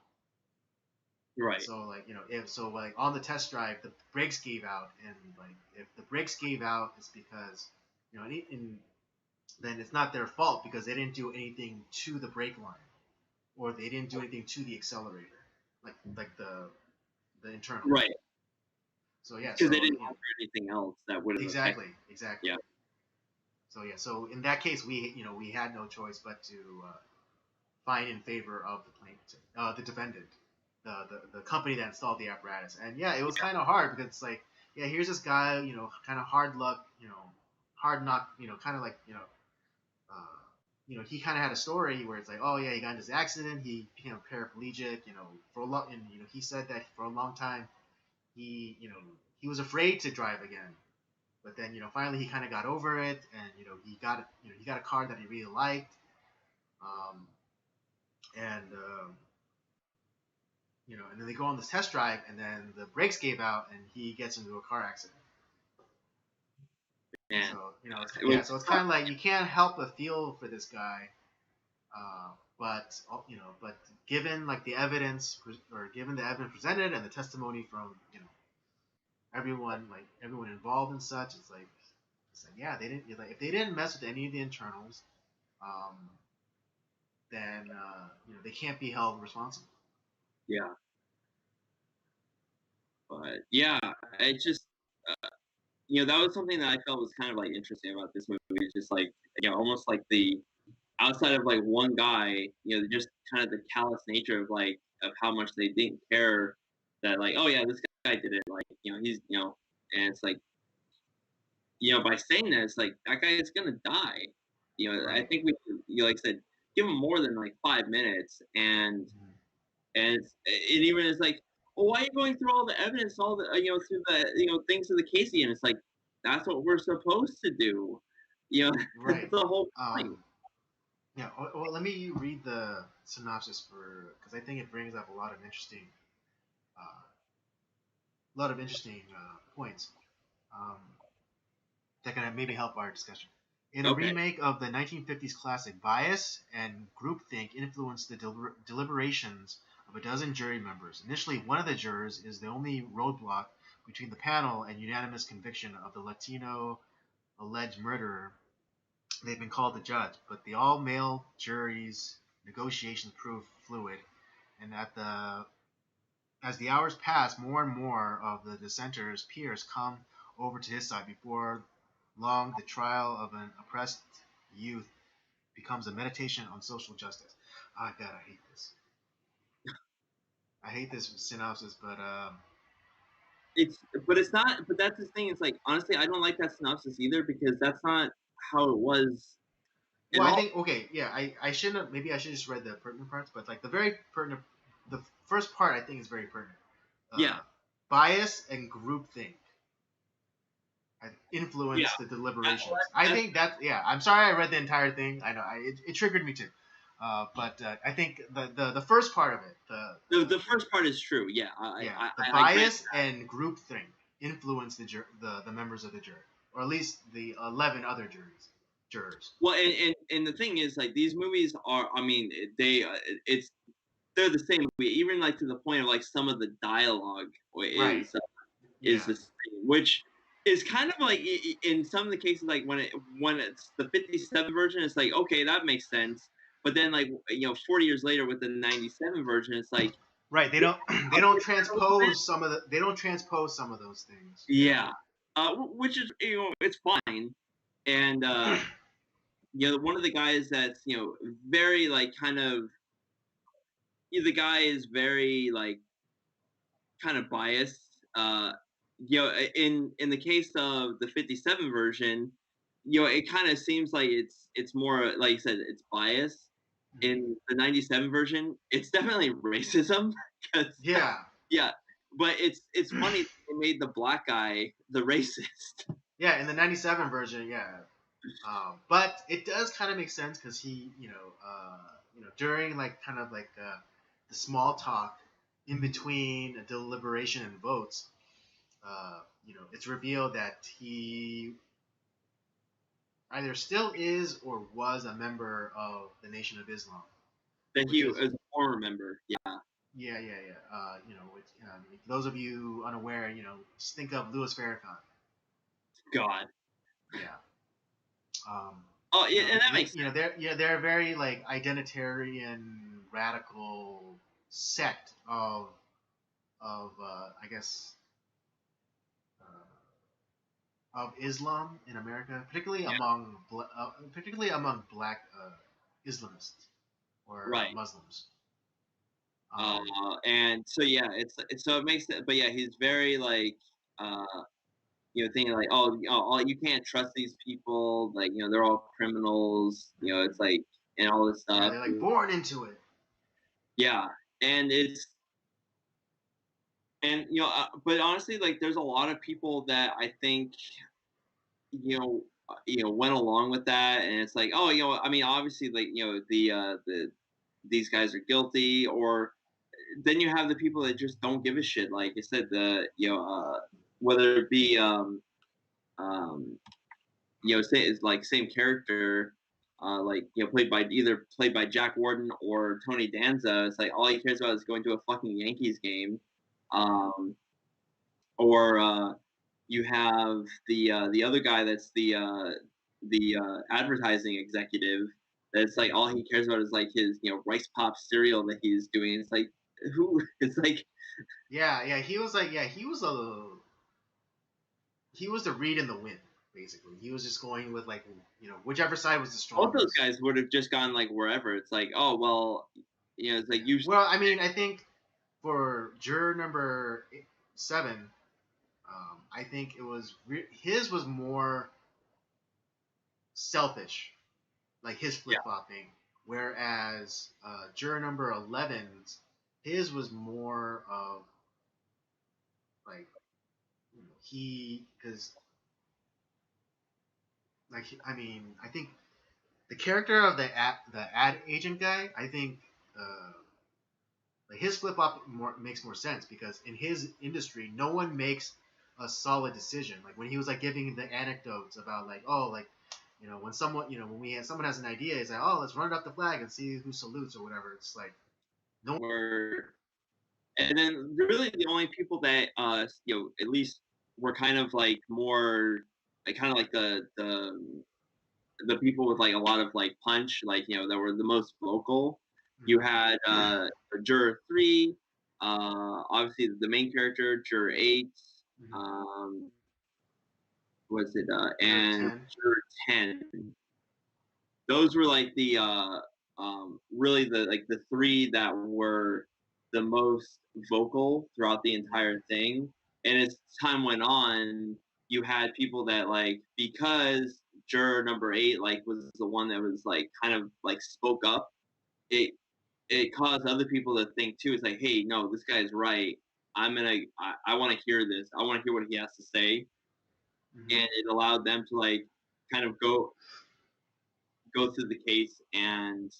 Right. So if on the test drive the brakes gave out, and like if the brakes gave out, it's because then it's not their fault because they didn't do anything to the brake line, or they didn't do anything to the accelerator, like the internal. Right. So yeah, because they didn't offer anything else that would have exactly. Yeah. So in that case, we had no choice but to find in favor of the plaintiff, the defendant, the company that installed the apparatus. And yeah, it was kind of hard because it's like, yeah, here's this guy, kind of hard luck, hard knock, kind of like, he kind of had a story where it's like, oh yeah, he got in this accident, he became a paraplegic, for a long, and he said that for a long time he he was afraid to drive again, but then finally he kind of got over it, and he got a car that he really liked, and and then they go on this test drive, and then the brakes gave out, and he gets into a car accident. Man. So so it's kind of like you can't help but feel for this guy, but given like the evidence, or given the evidence presented and the testimony from everyone involved and such, it's like yeah, they didn't, like, if they didn't mess with any of the internals, then they can't be held responsible. Yeah. But yeah, it just that was something that I felt was kind of like interesting about this movie. It's just like almost like the outside of like one guy, just kind of the callous nature of how much they didn't care that, like, oh yeah, this guy did it, like he's and it's like by saying that, it's like that guy is gonna die. Right. I think we like I said, give him more than like 5 minutes, and and it even is like, well, why are you going through all the evidence, all the through the things of the case again? It's like that's what we're supposed to do, that's Right. the whole point. Um, yeah. Well, let me read the synopsis for because I think it brings up a lot of interesting points um, that can maybe help our discussion. In a Okay, remake of the 1950s classic, bias and groupthink influence the deliberations of a dozen jury members. Initially, one of the jurors is the only roadblock between the panel and unanimous conviction of the Latino alleged murderer. They've been called the judge, but the all-male jury's negotiations prove fluid, and as the hours pass, more and more of the dissenter's peers come over to his side. Before long, the trial of an oppressed youth becomes a meditation on social justice. Ah, God, I hate this. I hate this synopsis, but it's not. But that's the thing. It's like honestly, I don't like that synopsis either because that's not how it was at well, I all. think okay, yeah, I shouldn't have. Maybe I should just read the pertinent parts, but like the very pertinent, the first part I think is very pertinent. Yeah, Uh, Bias and groupthink yeah. influence the Well, deliberations. I think that's yeah. I'm sorry I read the entire thing. I know it triggered me too. But I think the first part of it, the first part is true. Yeah, yeah, I, the I grant bias and groupthink influence the members of the jury, or at least the 11 other jurors. Well, and the thing is, like, these movies are, I mean, it's they're the same movie, even like to the point of like some of the dialogue Right. is Yeah. the same, which is kind of like in some of the cases, like when it's the '57 version, it's like okay, that makes sense, but then like 40 years later with the '97 version, it's like Right. They they don't they don't updated that a little bit. transpose some of the they don't transpose some of those things. Yeah, which is it's fine, and Yeah. one of the guys that's very like kind of the guy is very like kind of biased. In the case of the '57 version, it kind of seems like it's more like you said, it's biased. In the '97 version, it's definitely racism. 'Cause, Yeah. yeah, but it's funny they made the black guy the racist. Yeah. In the '97 version, yeah. But it does kind of make sense because he, during like kind of like the small talk in between a deliberation and votes, it's revealed that he either still is or was a member of the Nation of Islam, That which he is as a former member. Yeah, yeah. Those of you unaware, just think of Louis Farrakhan. God. Yeah. Um, Oh yeah, and that makes sense. they're a very like identitarian radical sect of I guess of Islam in America, particularly among black Islamists or Right. Muslims. Uh, Um, and so yeah, it's so it makes it. But yeah, he's very like uh, thinking like, oh, you can't trust these people. Like, they're all criminals. It's like and all this yeah, stuff. they're like born into it. Yeah, and but honestly, like, there's a lot of people that I think went along with that, and it's like, oh, I mean, obviously, like, the these guys are guilty, or then you have the people that just don't give a shit. Like I said, whether it be um, say it's like same character, like played by Jack Warden or Tony Danza. It's like all he cares about is going to a fucking Yankees game, um, or you have the other guy that's the advertising executive. That's like all he cares about is like his rice pop cereal that he's doing. It's like who? It's like Yeah. He was the reed in the wind. Basically, he was just going with like whichever side was the both those strongest. guys would have just gone like wherever. It's like, oh well, it's like Yeah. usually. Well, I mean, I think for juror number 7, I think his was more selfish, like his Yeah, flip flopping, whereas juror number 11's his was more of like he because like I mean I think the character of the ad agent guy I think uh, like his flip flop makes more sense because in his industry no one makes a solid decision. Like when he was like giving the anecdotes about like oh like when someone when someone has an idea, it's like oh let's run it up the flag and see who salutes or whatever. It's like no. Were and then really the only people that at least were kind of like more like kind of like the people with like a lot of like punch, like that were the most vocal. You Mhm, had Juror 3, obviously the main character, Juror 8, mhm. um, was it Juror and 10. Juror 10. Those were like the really the three that were the most vocal throughout the entire thing. And as time went on, you had people that like because juror number 8 like was the one that was like kind of like spoke up. It caused other people to think too. It's like, hey, no, this guy's right. I want to hear this. I want to hear what he has to say, Mhm. and it allowed them to like kind of go through the case and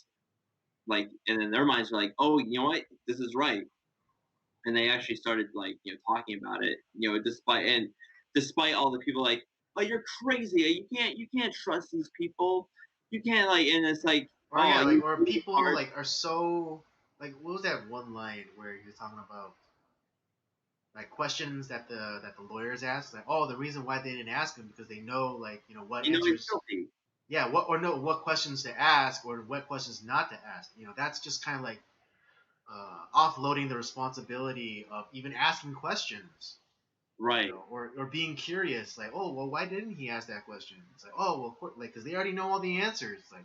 like and then their minds are like oh you know what this is right and they actually started like talking about it despite all the people like oh you're crazy you can't trust these people you can't like and it's like Or oh yeah, you like or really people are like are so like what was that one line where he was talking about like questions that the lawyers ask like oh the reason why they didn't ask him because they know like what he's answers guilty. yeah what or no what questions to ask or what questions not to ask that's just kind of like offloading the responsibility of even asking questions Right. or being curious like oh well why didn't he ask that question it's like oh well like because they already know all the answers like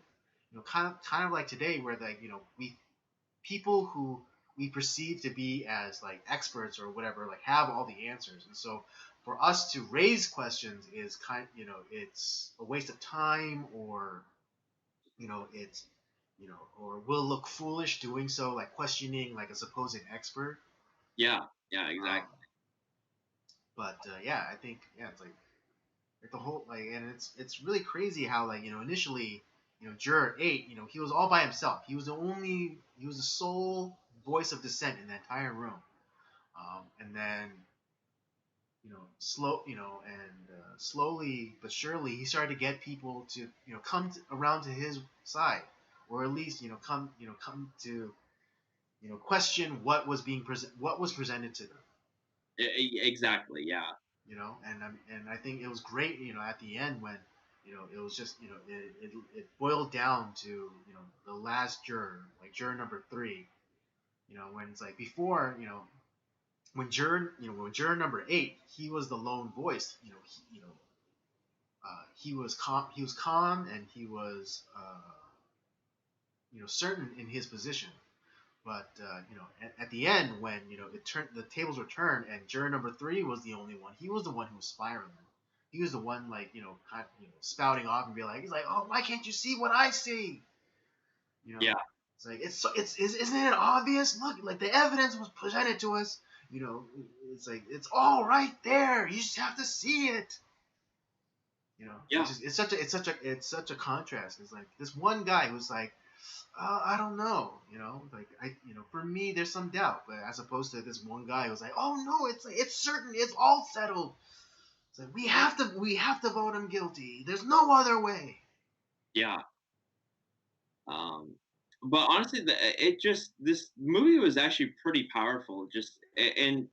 kind of like today where like we people who we perceive to be as like experts or whatever like have all the answers and so for us to raise questions is it's a waste of time or it's or will look foolish doing so like questioning like a supposed expert Yeah, um, exactly. but yeah I think yeah it's like the whole like and it's really crazy how like initially juror 8 he was all by himself he was the sole voice of dissent in the entire room and then slowly but surely he started to get people to come around to his side or at least come to question what was presented to them Exactly, yeah. and I think it was great at the end when it was just it boiled down to the last juror like juror number 3 when it's like before when juror number 8 he was the lone voice he was calm and he was certain in his position but at the end when the tables were turned and juror number 3 was the only one he was the one who was spiraling he was the one like kind of, spouting off and be like he's like oh why can't you see what I see you know Yeah. it's like isn't it obvious look like the evidence was presented to us you know it's like it's all right there you just have to see it Yeah. it's such a contrast it's like this one guy who's like I don't know, like for me, there's some doubt, but as opposed to this one guy who's like, oh no, it's certain, it's all settled. It's like we have to vote him guilty. There's no other way. Yeah. Um, but honestly, this movie was actually pretty powerful. And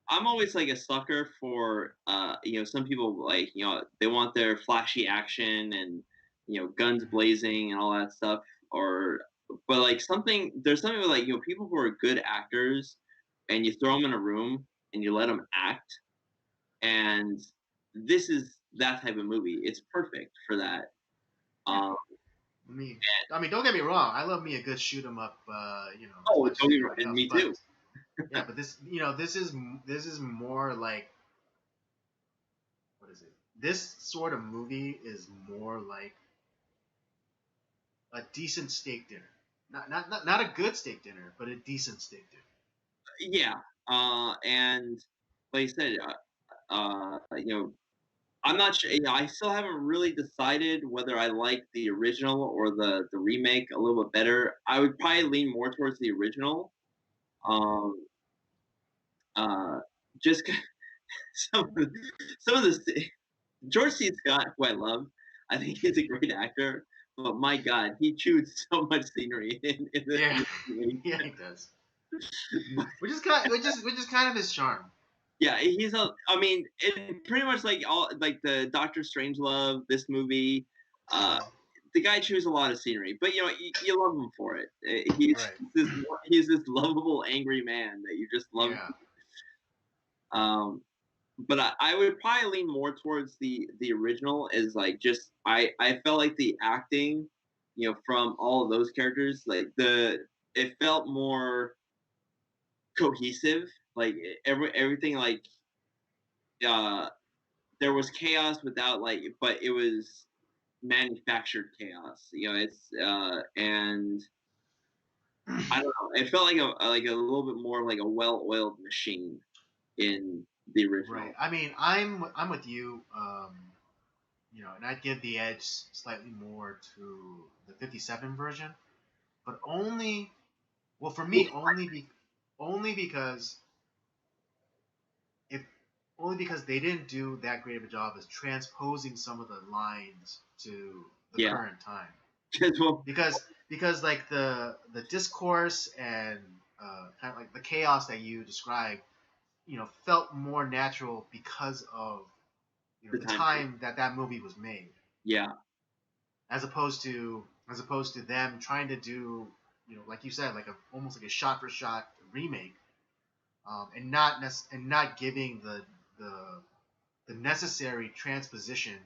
I'm always like a sucker for some people like they want their flashy action and guns blazing and all that stuff. Or but like there's something with like people who are good actors and you throw them in a room and you let them act and this is that type of movie. It's perfect for that. Yeah, Um, I mean, don't get me wrong. I love me a good shoot 'em up, as oh, much as don't anybody even else. me But too. yeah, but this is more like what is it? This sort of movie is more like a decent steak dinner. Not a good steak dinner, but a decent steak dinner. Yeah. And like I said, I'm not sure. I still haven't really decided whether I like the original or the remake a little bit better. I would probably lean more towards the original. Um, uh, just some of the, some of the George C. Scott, who I love, I think he's a great actor. But my God, he chewed so much scenery in Yeah, the movie. yeah, he does. But Which is kind of his charm. yeah, he's a. I mean, it pretty much like all like the Doctor Strangelove, this movie. Uh, the guy chews a lot of scenery, but you love him for it. Right. This he's this lovable, angry man that you just love. Yeah. Um, but I would probably lean more towards the original. Is like just I felt like the acting, from all of those characters, like it felt more cohesive. Like everything, like uh, there was chaos without but it was manufactured chaos. It's and I don't know. It felt like a little bit more like a well-oiled machine in the Right. original. I mean, I'm with you. And I'd give the edge slightly more to the '57 version, but only, well, for me, only because if only because they didn't do that great of a job as transposing some of the lines to the Yeah, current time. well, Because like the discourse and kind of like the chaos that you described, felt more natural because of the the time. time that movie was made, Yeah, as opposed to them trying to do, like you said, like a almost like a shot for shot remake, and not giving the the necessary transposition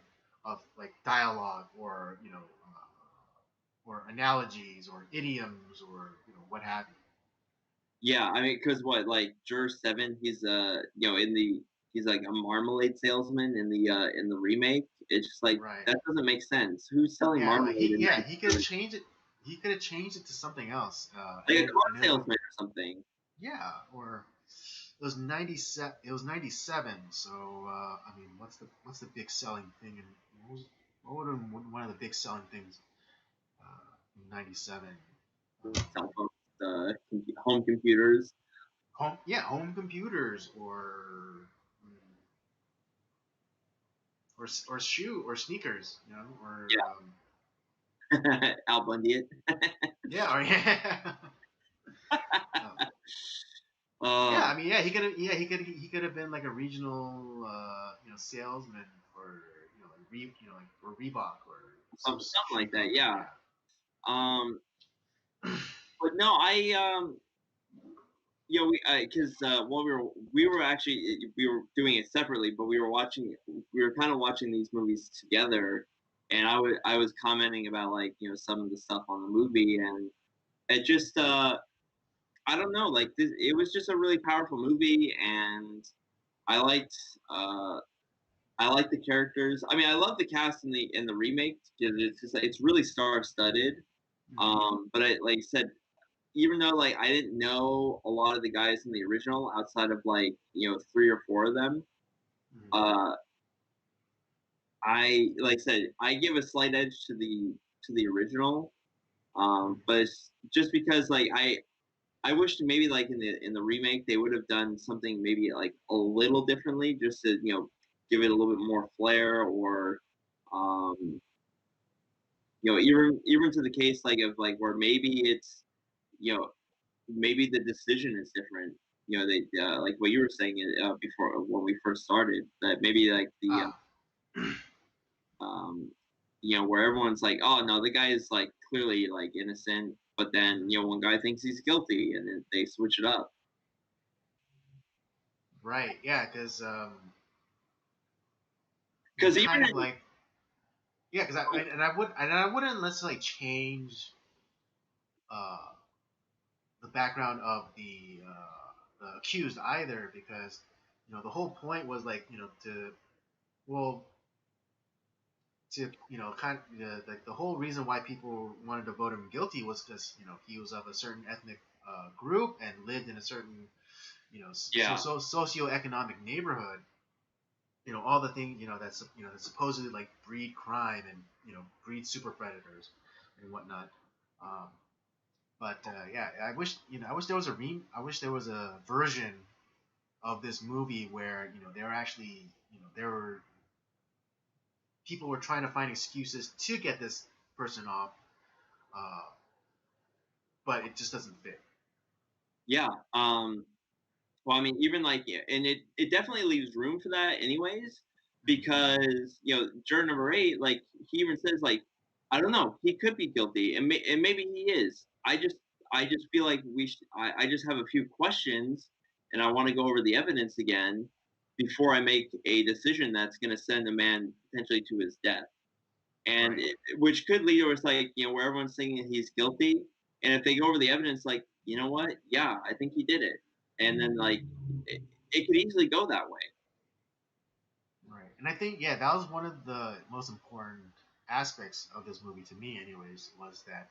of like dialogue or or analogies or idioms or what have you. yeah. I mean, because what like Juror 7, he's he's like a marmalade salesman in the remake. It's just like Right. that doesn't make sense. Who's selling Yeah, like marmalade in he could have 1970? changed it. He could have changed it to something else, Like a car salesman or something. yeah, or it was 97. It was 97. So I mean, what's the big selling thing? And what would have been one of the big selling things in 97? Cell phones, home computers. Home computers mm, or shoe or sneakers, or Yeah, Al Bundy it. yeah, or yeah. Yeah, Uh, I mean, he could have been like a regional, salesman for, like for Reebok or some something shoe like that. company. Yeah. Um, but no, we because while we were actually we were doing it separately, but we were kind of watching these movies together, and I was commenting about like some of the stuff on the movie, and it just I don't know, like it was just a really powerful movie, and I liked uh I like the characters. I mean, I love the cast in the remake because it's just it's really star studded. Mhm. But like I said, even though like I didn't know a lot of the guys in the original outside of like three or four of them, Mhm. uh, I like I said I give a slight edge to the original. Mhm. But it's just because like I wish maybe like in the remake they would have done something maybe like a little differently just to give it a little bit more flair or um even to the case like of like where maybe it's you know maybe the decision is different. They like what you were saying before when we first started that maybe like the Ah, where everyone's like, oh no, the guy is like clearly like innocent, but then mhm. one guy thinks he's guilty, and then they switch it up. Right. Yeah, because Because kind even of like, yeah, because I wouldn't necessarily change uh the background of the accused either, because the whole point was like, to, well, to kind of the whole reason why people wanted to vote him guilty was because he was of a certain ethnic group and lived in a certain Yeah. socioeconomic neighborhood. All the things that supposedly like breed crime and breed super predators and whatnot. Um, but yeah, I wish there was I wish there was a version of this movie where they were actually there were people were trying to find excuses to get this person off, uh, but it just doesn't fit. Yeah. Well, I mean, even like, yeah, and it definitely leaves room for that, anyways, Mm-hmm. because juror number 8, like he even says, like, I don't know, he could be guilty, and maybe he is. I just feel like I just have a few questions, and I want to go over the evidence again before I make a decision that's going to send a man potentially to his death, and Right. which could lead to us like where everyone's thinking he's guilty, and if they go over the evidence, like you know what, yeah, I think he did it, and then like it could easily go that way. Right. And I think that was one of the most important aspects of this movie to me, anyways, was that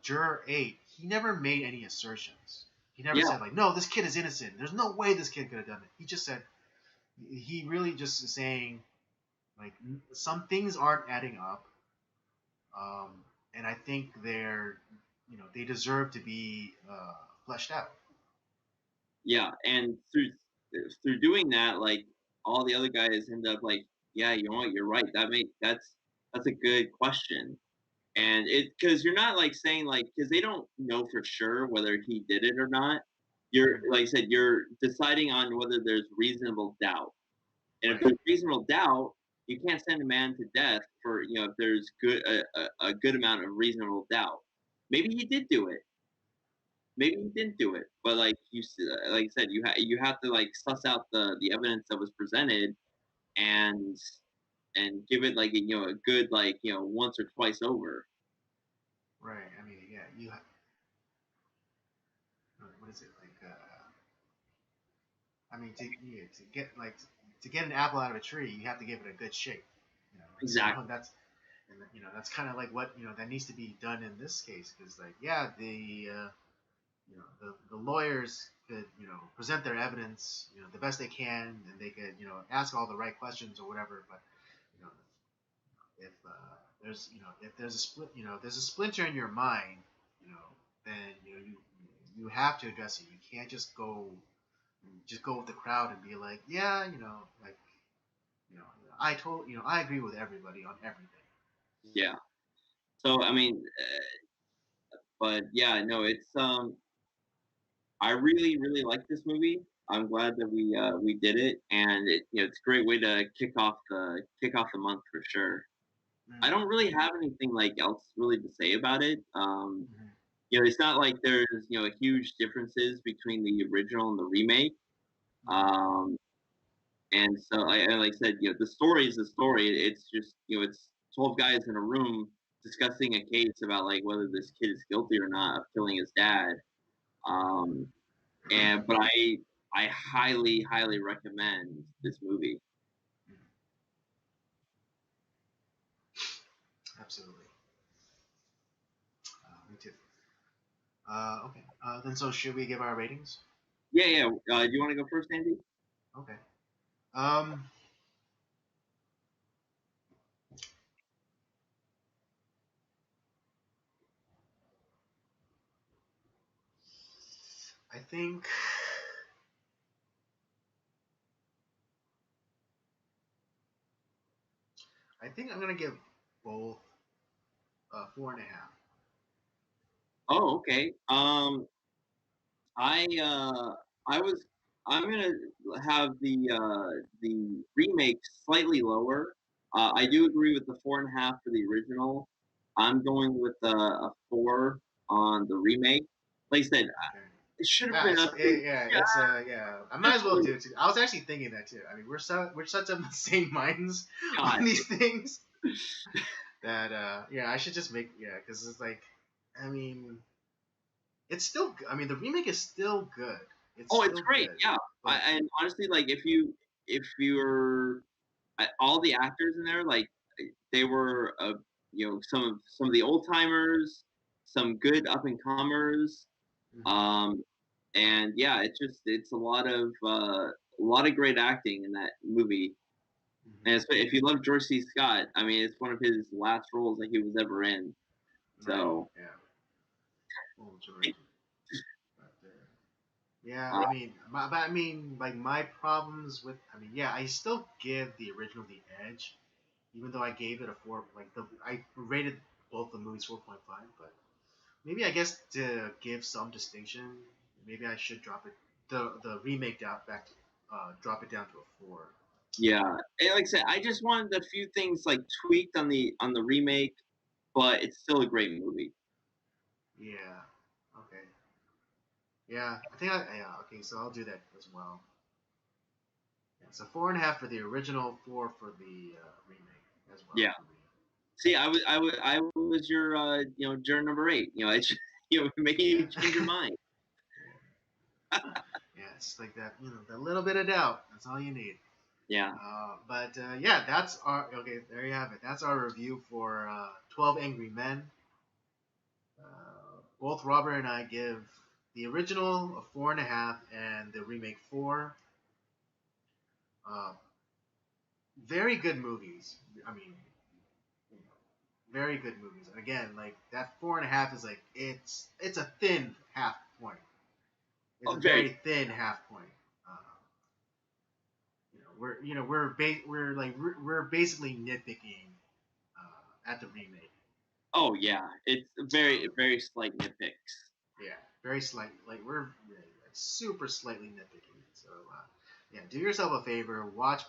Juror 8, he never made any assertions. He never Yeah, said like, no, this kid is innocent. There's no way this kid could have done it. He just said he really just is saying like some things aren't adding up, um, and I think they deserve to be fleshed out. yeah, and through doing that, like all the other guys end up like, yeah, you know what, you're right. That's a good question, and it because you're not like saying like because they don't know for sure whether he did it or not. You're Mm-hmm. like I said, you're deciding on whether there's reasonable doubt. And if Right. there's reasonable doubt, you can't send a man to death for if there's a good amount of reasonable doubt. Maybe he did do it. Maybe he didn't do it. But like I said, you have to like suss out the evidence that was presented and give it like a good like once or twice over. Right. I mean, yeah. What is it like? I mean, to get to get an apple out of a tree, you have to give it a good shake. So Exactly. that's kind of like what that needs to be done in this case because like yeah the lawyers could present their evidence the best they can and they could ask all the right questions or whatever, but you know if if there's a if there's a splinter in your mind, then you have to address it. You can't just go with the crowd and be like, yeah, like I agree with everybody on everything. Yeah. So I mean, but yeah, no, it's I really really like this movie. I'm glad that we did it, and it's a great way to kick off the month for sure. I don't Mm-hmm. really have anything like else really to say about it. Mm-hmm. It's not like there's huge differences between the original and the remake. Mm-hmm. Um, and so and like I said, the story is the story. It's just it's 12 guys in a room discussing a case about like whether this kid is guilty or not of killing his dad. Um, but I highly highly recommend this movie. Absolutely. Me too. Okay. Then so should we give our ratings? Yeah, yeah. Do you want to go first, Andy? Okay. Um, I think I'm gonna give both 4.5. Oh, okay. I uh I was I'm gonna have the remake slightly lower. I do agree with the 4.5 for the original. I'm going with a 4 on the remake. Like I said, Okay. it should have Yeah. been a So 3. yeah, Yeah, it's yeah. I might just as a well little. do it too. I was actually thinking that too. I mean, we're such on the same minds God, on these things that yeah, I should just make because it's like, I mean, it's still. I mean, the remake is still good. It's oh, it's still great. good, Yeah, but and honestly, like if you're all the actors in there, like they were some of the old timers, some good up and comers, Mm-hmm. um, and yeah, it's a lot of great acting in that movie. And Mm-hmm. if you love George C. Scott, I mean, it's one of his last roles that he was ever in. Right. So, Yeah. Old Georgie. But, yeah, uh, I mean, like my problems with, I mean, yeah, I still give the original the edge, even though I gave it a four. Like I rated both the movies 4.5, but maybe I guess to give some distinction, maybe I should drop it the remake down back to drop it down to a four. yeah, and like I said, I just wanted a few things like tweaked on the remake, but it's still a great movie. Yeah. Okay. Yeah, yeah. Okay, so I'll do that as well. Yeah, so 4.5 for the original, four for the remake as well Yeah. for me. See, I was your juror number 8. It's making you change your mind. Yeah, it's like that, that little bit of doubt. That's all you need. Yeah. But yeah, that's our okay. There you have it. That's our review for 12 Angry Men. Both Robert and I give the original a 4.5 and the remake 4. Uh, very good movies. I mean, very good movies. And again, like that 4.5 is like it's a thin half point. It's Oh, a very. very thin half point. Uh, we're basically nitpicking at the remake. Oh yeah, it's Uh, very slight nitpicks. yeah, very slight. Like we're super slightly nitpicking. So yeah, do yourself a favor. Watch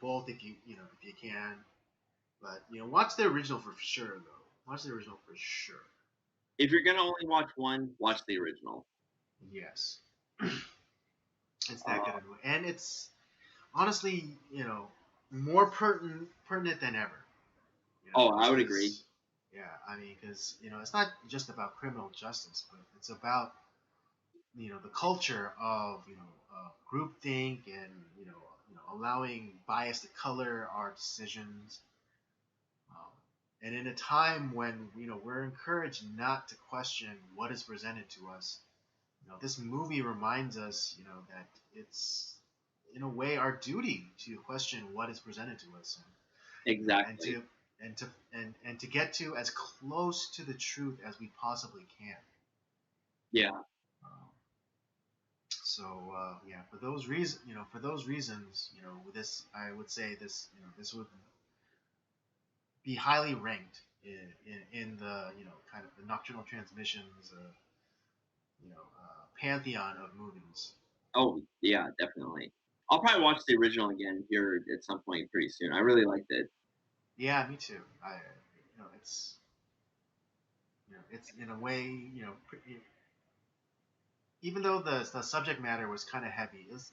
both if you can. But watch the original for sure though. Watch the original for sure. If you're gonna only watch one, watch the original. Yes, it's that good Uh, of a movie, and it's honestly more pertinent than ever. oh, I would agree. Because yeah, I mean, because it's not just about criminal justice, but it's about the culture of groupthink and allowing bias to color our decisions. Um, and in a time when we're encouraged not to question what is presented to us, this movie reminds us that it's in a way our duty to question what is presented to us, and Exactly. to and to get to as close to the truth as we possibly can. Yeah. Um, so yeah, for those reasons, this I would say this would be highly ranked in the kind of the nocturnal transmissions pantheon of movies. Oh yeah, definitely. I'll probably watch the original again here at some point pretty soon. I really liked it. Yeah, me too. It's in a way even though the subject matter was kind of heavy, it's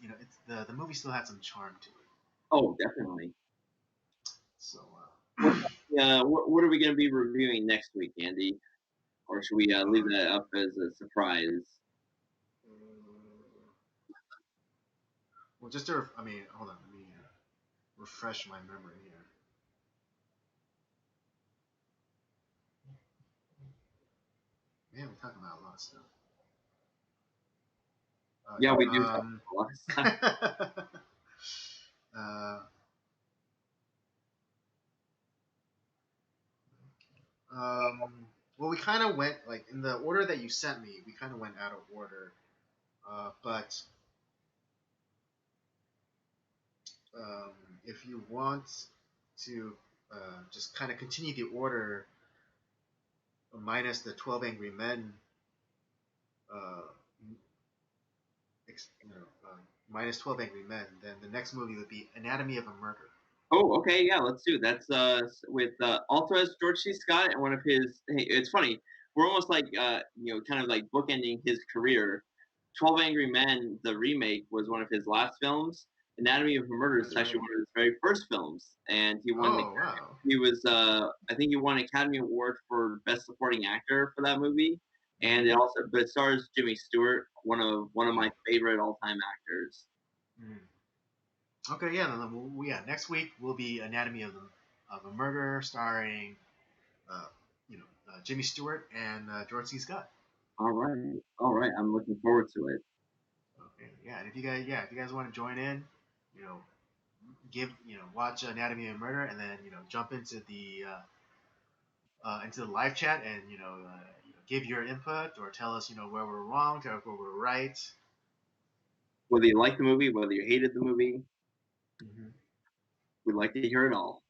the movie still had some charm to it. Oh, definitely. So What what are we gonna be reviewing next week, Andy? Or should we leave that up as a surprise? well, just to I mean, hold on, let me refresh my memory here. Man, we're talking about a lot of stuff. Yeah, we do talk Yeah. a lot of stuff. uh, well, we kind of went like in the order that you sent me. We kind of went out of order. But um, if you want to just kind of continue the order minus the 12 Angry Men, uh, minus 12 Angry Men, then the next movie would be Anatomy of a Murder. Oh, okay, yeah, let's do it. That's with also as George C. Scott and one of his. Hey, it's funny. We're almost like kind of like bookending his career. 12 Angry Men, the remake, was one of his last films. Anatomy of a Murder is That's actually right. one of his very first films, and he won the. Oh wow. He was I think he won Academy Award for Best Supporting Actor for that movie, and Mm-hmm. but it stars Jimmy Stewart, one of my favorite all time actors. Mm. Okay, yeah, then yeah. Next week will be Anatomy of of a Murder, starring uh, Jimmy Stewart and George C. Scott. All right. All right. I'm looking forward to it. Okay, yeah, and if you guys want to join in, you know, watch Anatomy of Murder, and then jump into the live chat, and give your input or tell us where we're wrong, tell us where we're right. Whether you like the movie, whether you hated the movie, Mm-hmm. we'd like to hear it all.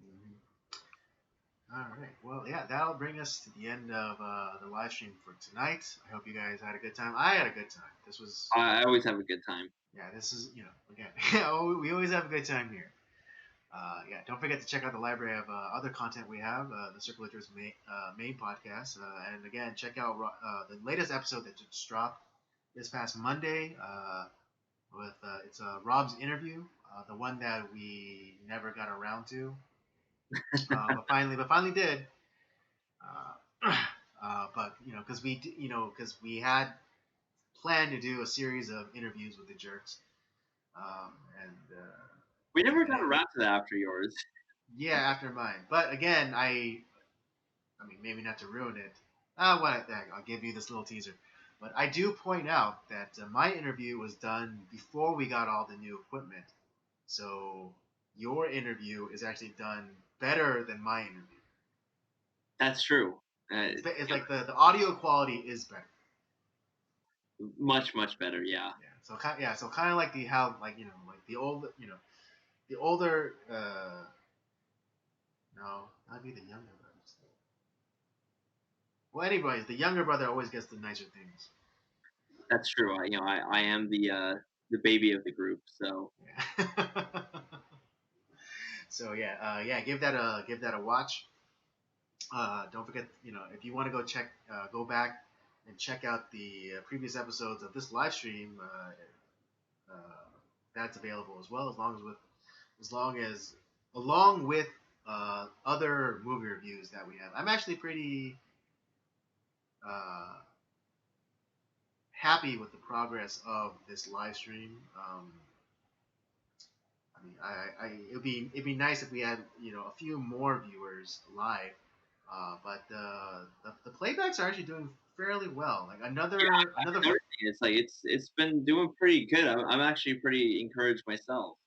Mm-hmm. All right. Well, yeah, that'll bring us to the end of the live stream for tonight. I hope you guys had a good time. I had a good time. This was, I always have a good time. yeah, this is, again, we always have a good time here. Yeah, don't forget to check out the library of other content we have, the Circulators main podcast. And again, check out the latest episode that just dropped this past Monday with it's Rob's interview, the one that we never got around to, but finally did. But because we had planned to do a series of interviews with the jerks, and We yeah, never got around to that after yours. yeah, after mine. But again, I mean, maybe not to ruin it. I'll give you this little teaser. But I do point out that my interview was done before we got all the new equipment. So your interview is actually done better than my interview. That's true. It's like the audio quality is better. Much, much better. Yeah. So kind of like like the old the older no, that'd be the younger brother. Well, anyways, the younger brother always gets the nicer things. That's true. I am the baby of the group. So Yeah. So yeah, give that a watch. Don't forget, if you want to go back and check out the previous episodes of this live stream. Uh, that's available as well, along with other movie reviews that we have. I'm actually pretty uh, happy with the progress of this live stream. I mean, it'd be nice if we had a few more viewers live, but the playbacks are actually doing fairly well. Like another yeah, another everything. It's like it's been doing pretty good. I'm actually pretty encouraged myself.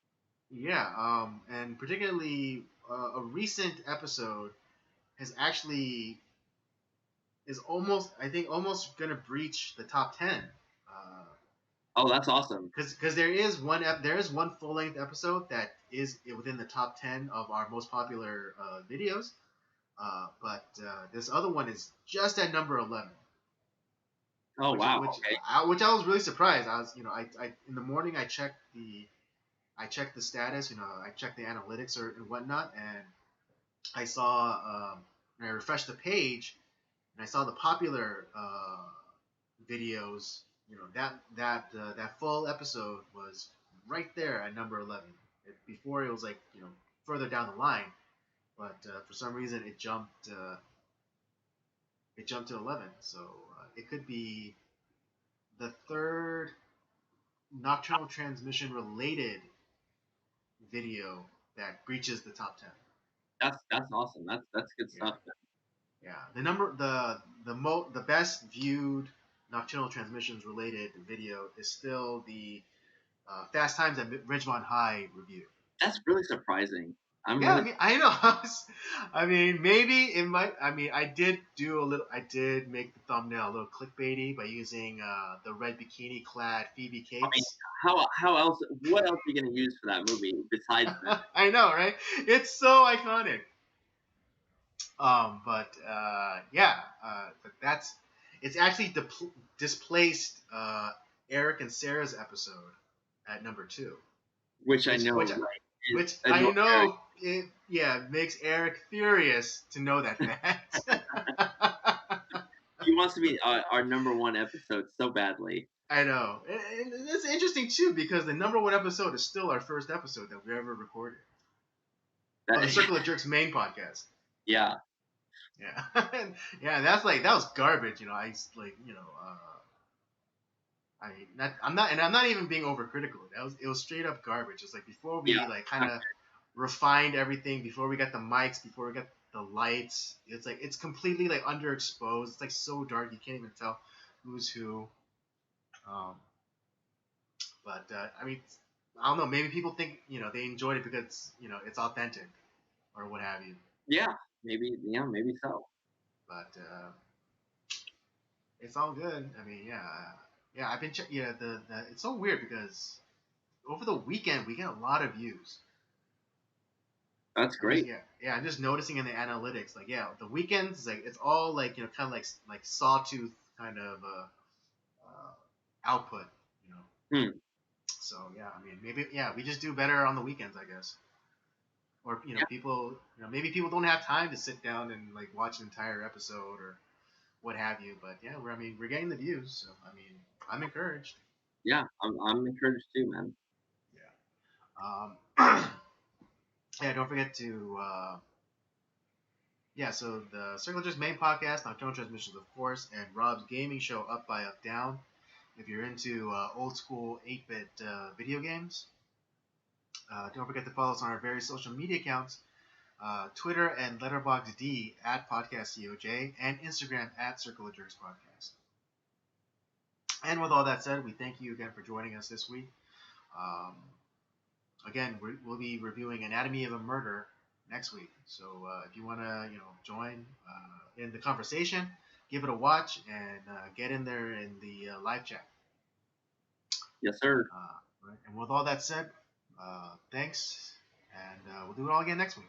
yeah, and particularly a recent episode has actually is almost I think almost gonna breach the top 10. Oh, that's awesome. Because there is one full length episode that is within the top 10 of our most popular videos, but this other one is just at number 11. Oh, which wow. which Okay. which I was really surprised. I was I in the morning I checked the status, I checked the analytics and whatnot, and I saw and I refreshed the page and I saw the popular videos. That full episode was right there at number 11. Before it was like further down the line, but for some reason it jumped. It jumped to 11, so it could be the third nocturnal transmission related video that breaches the top 10. That's awesome. That's good Yeah, stuff. yeah. The best viewed nocturnal transmissions related video is still the Fast Times at Ridgemont High review. That's really surprising. I'm Yeah, really I mean, I know. I mean, maybe it might. I mean, I did make the thumbnail a little clickbaity by using the red bikini clad Phoebe I mean, Cates. how else? What else are you gonna use for that movie besides that? I know, right? It's so iconic. But yeah, that's it's actually displaced Eric and Sarah's episode at number 2, Which I which know, which like, which is I annoying. know it makes Eric furious to know that fact. He wants to be our number one episode so badly. I know, and it's interesting too because the number 1 episode is still our first episode that we ever recorded of the Circle of Jerks main podcast. Yeah, Yeah, yeah, that was garbage. I'm not even being overcritical. It was straight up garbage. It's like before we yeah. like kind of refined everything before we got the mics, before we got the lights. It's like it's completely like underexposed. It's like so dark you can't even tell who's who. Um, but I mean, I don't know. Maybe people think they enjoyed it because it's authentic or what have you. Yeah, maybe. Yeah, maybe so. But it's all good. I mean, yeah, yeah. I've been yeah. The it's so weird because over the weekend we get a lot of views. That's I'm just great. yeah. I'm just noticing in the analytics, like yeah, the weekends like it's all like kind of like sawtooth kind of output, you know. Hmm. So yeah, I mean maybe yeah we just do better on the weekends, I guess. Or Yeah, people maybe people don't have time to sit down and like watch an entire episode or what have you. But yeah, I mean we're getting the views, so I mean I'm encouraged. yeah. I'm encouraged too, man. Yeah. Yeah. Don't forget to yeah. So the Circulator's main podcast, Nocturnal Transmissions, of course, and Rob's gaming show, Up by Up Down. If you're into old school 8-bit video games, don't forget to follow us on our various social media accounts. Twitter and Letterboxd at PodcastCOJ, and Instagram at Circulator's Podcast. And with all that said, we thank you again for joining us this week. Um, Again, we'll be reviewing Anatomy of a Murder next week. So if you want to, join in the conversation, give it a watch and get in there in the live chat. Yes, sir. Right? And with all that said, thanks, and we'll do it all again next week.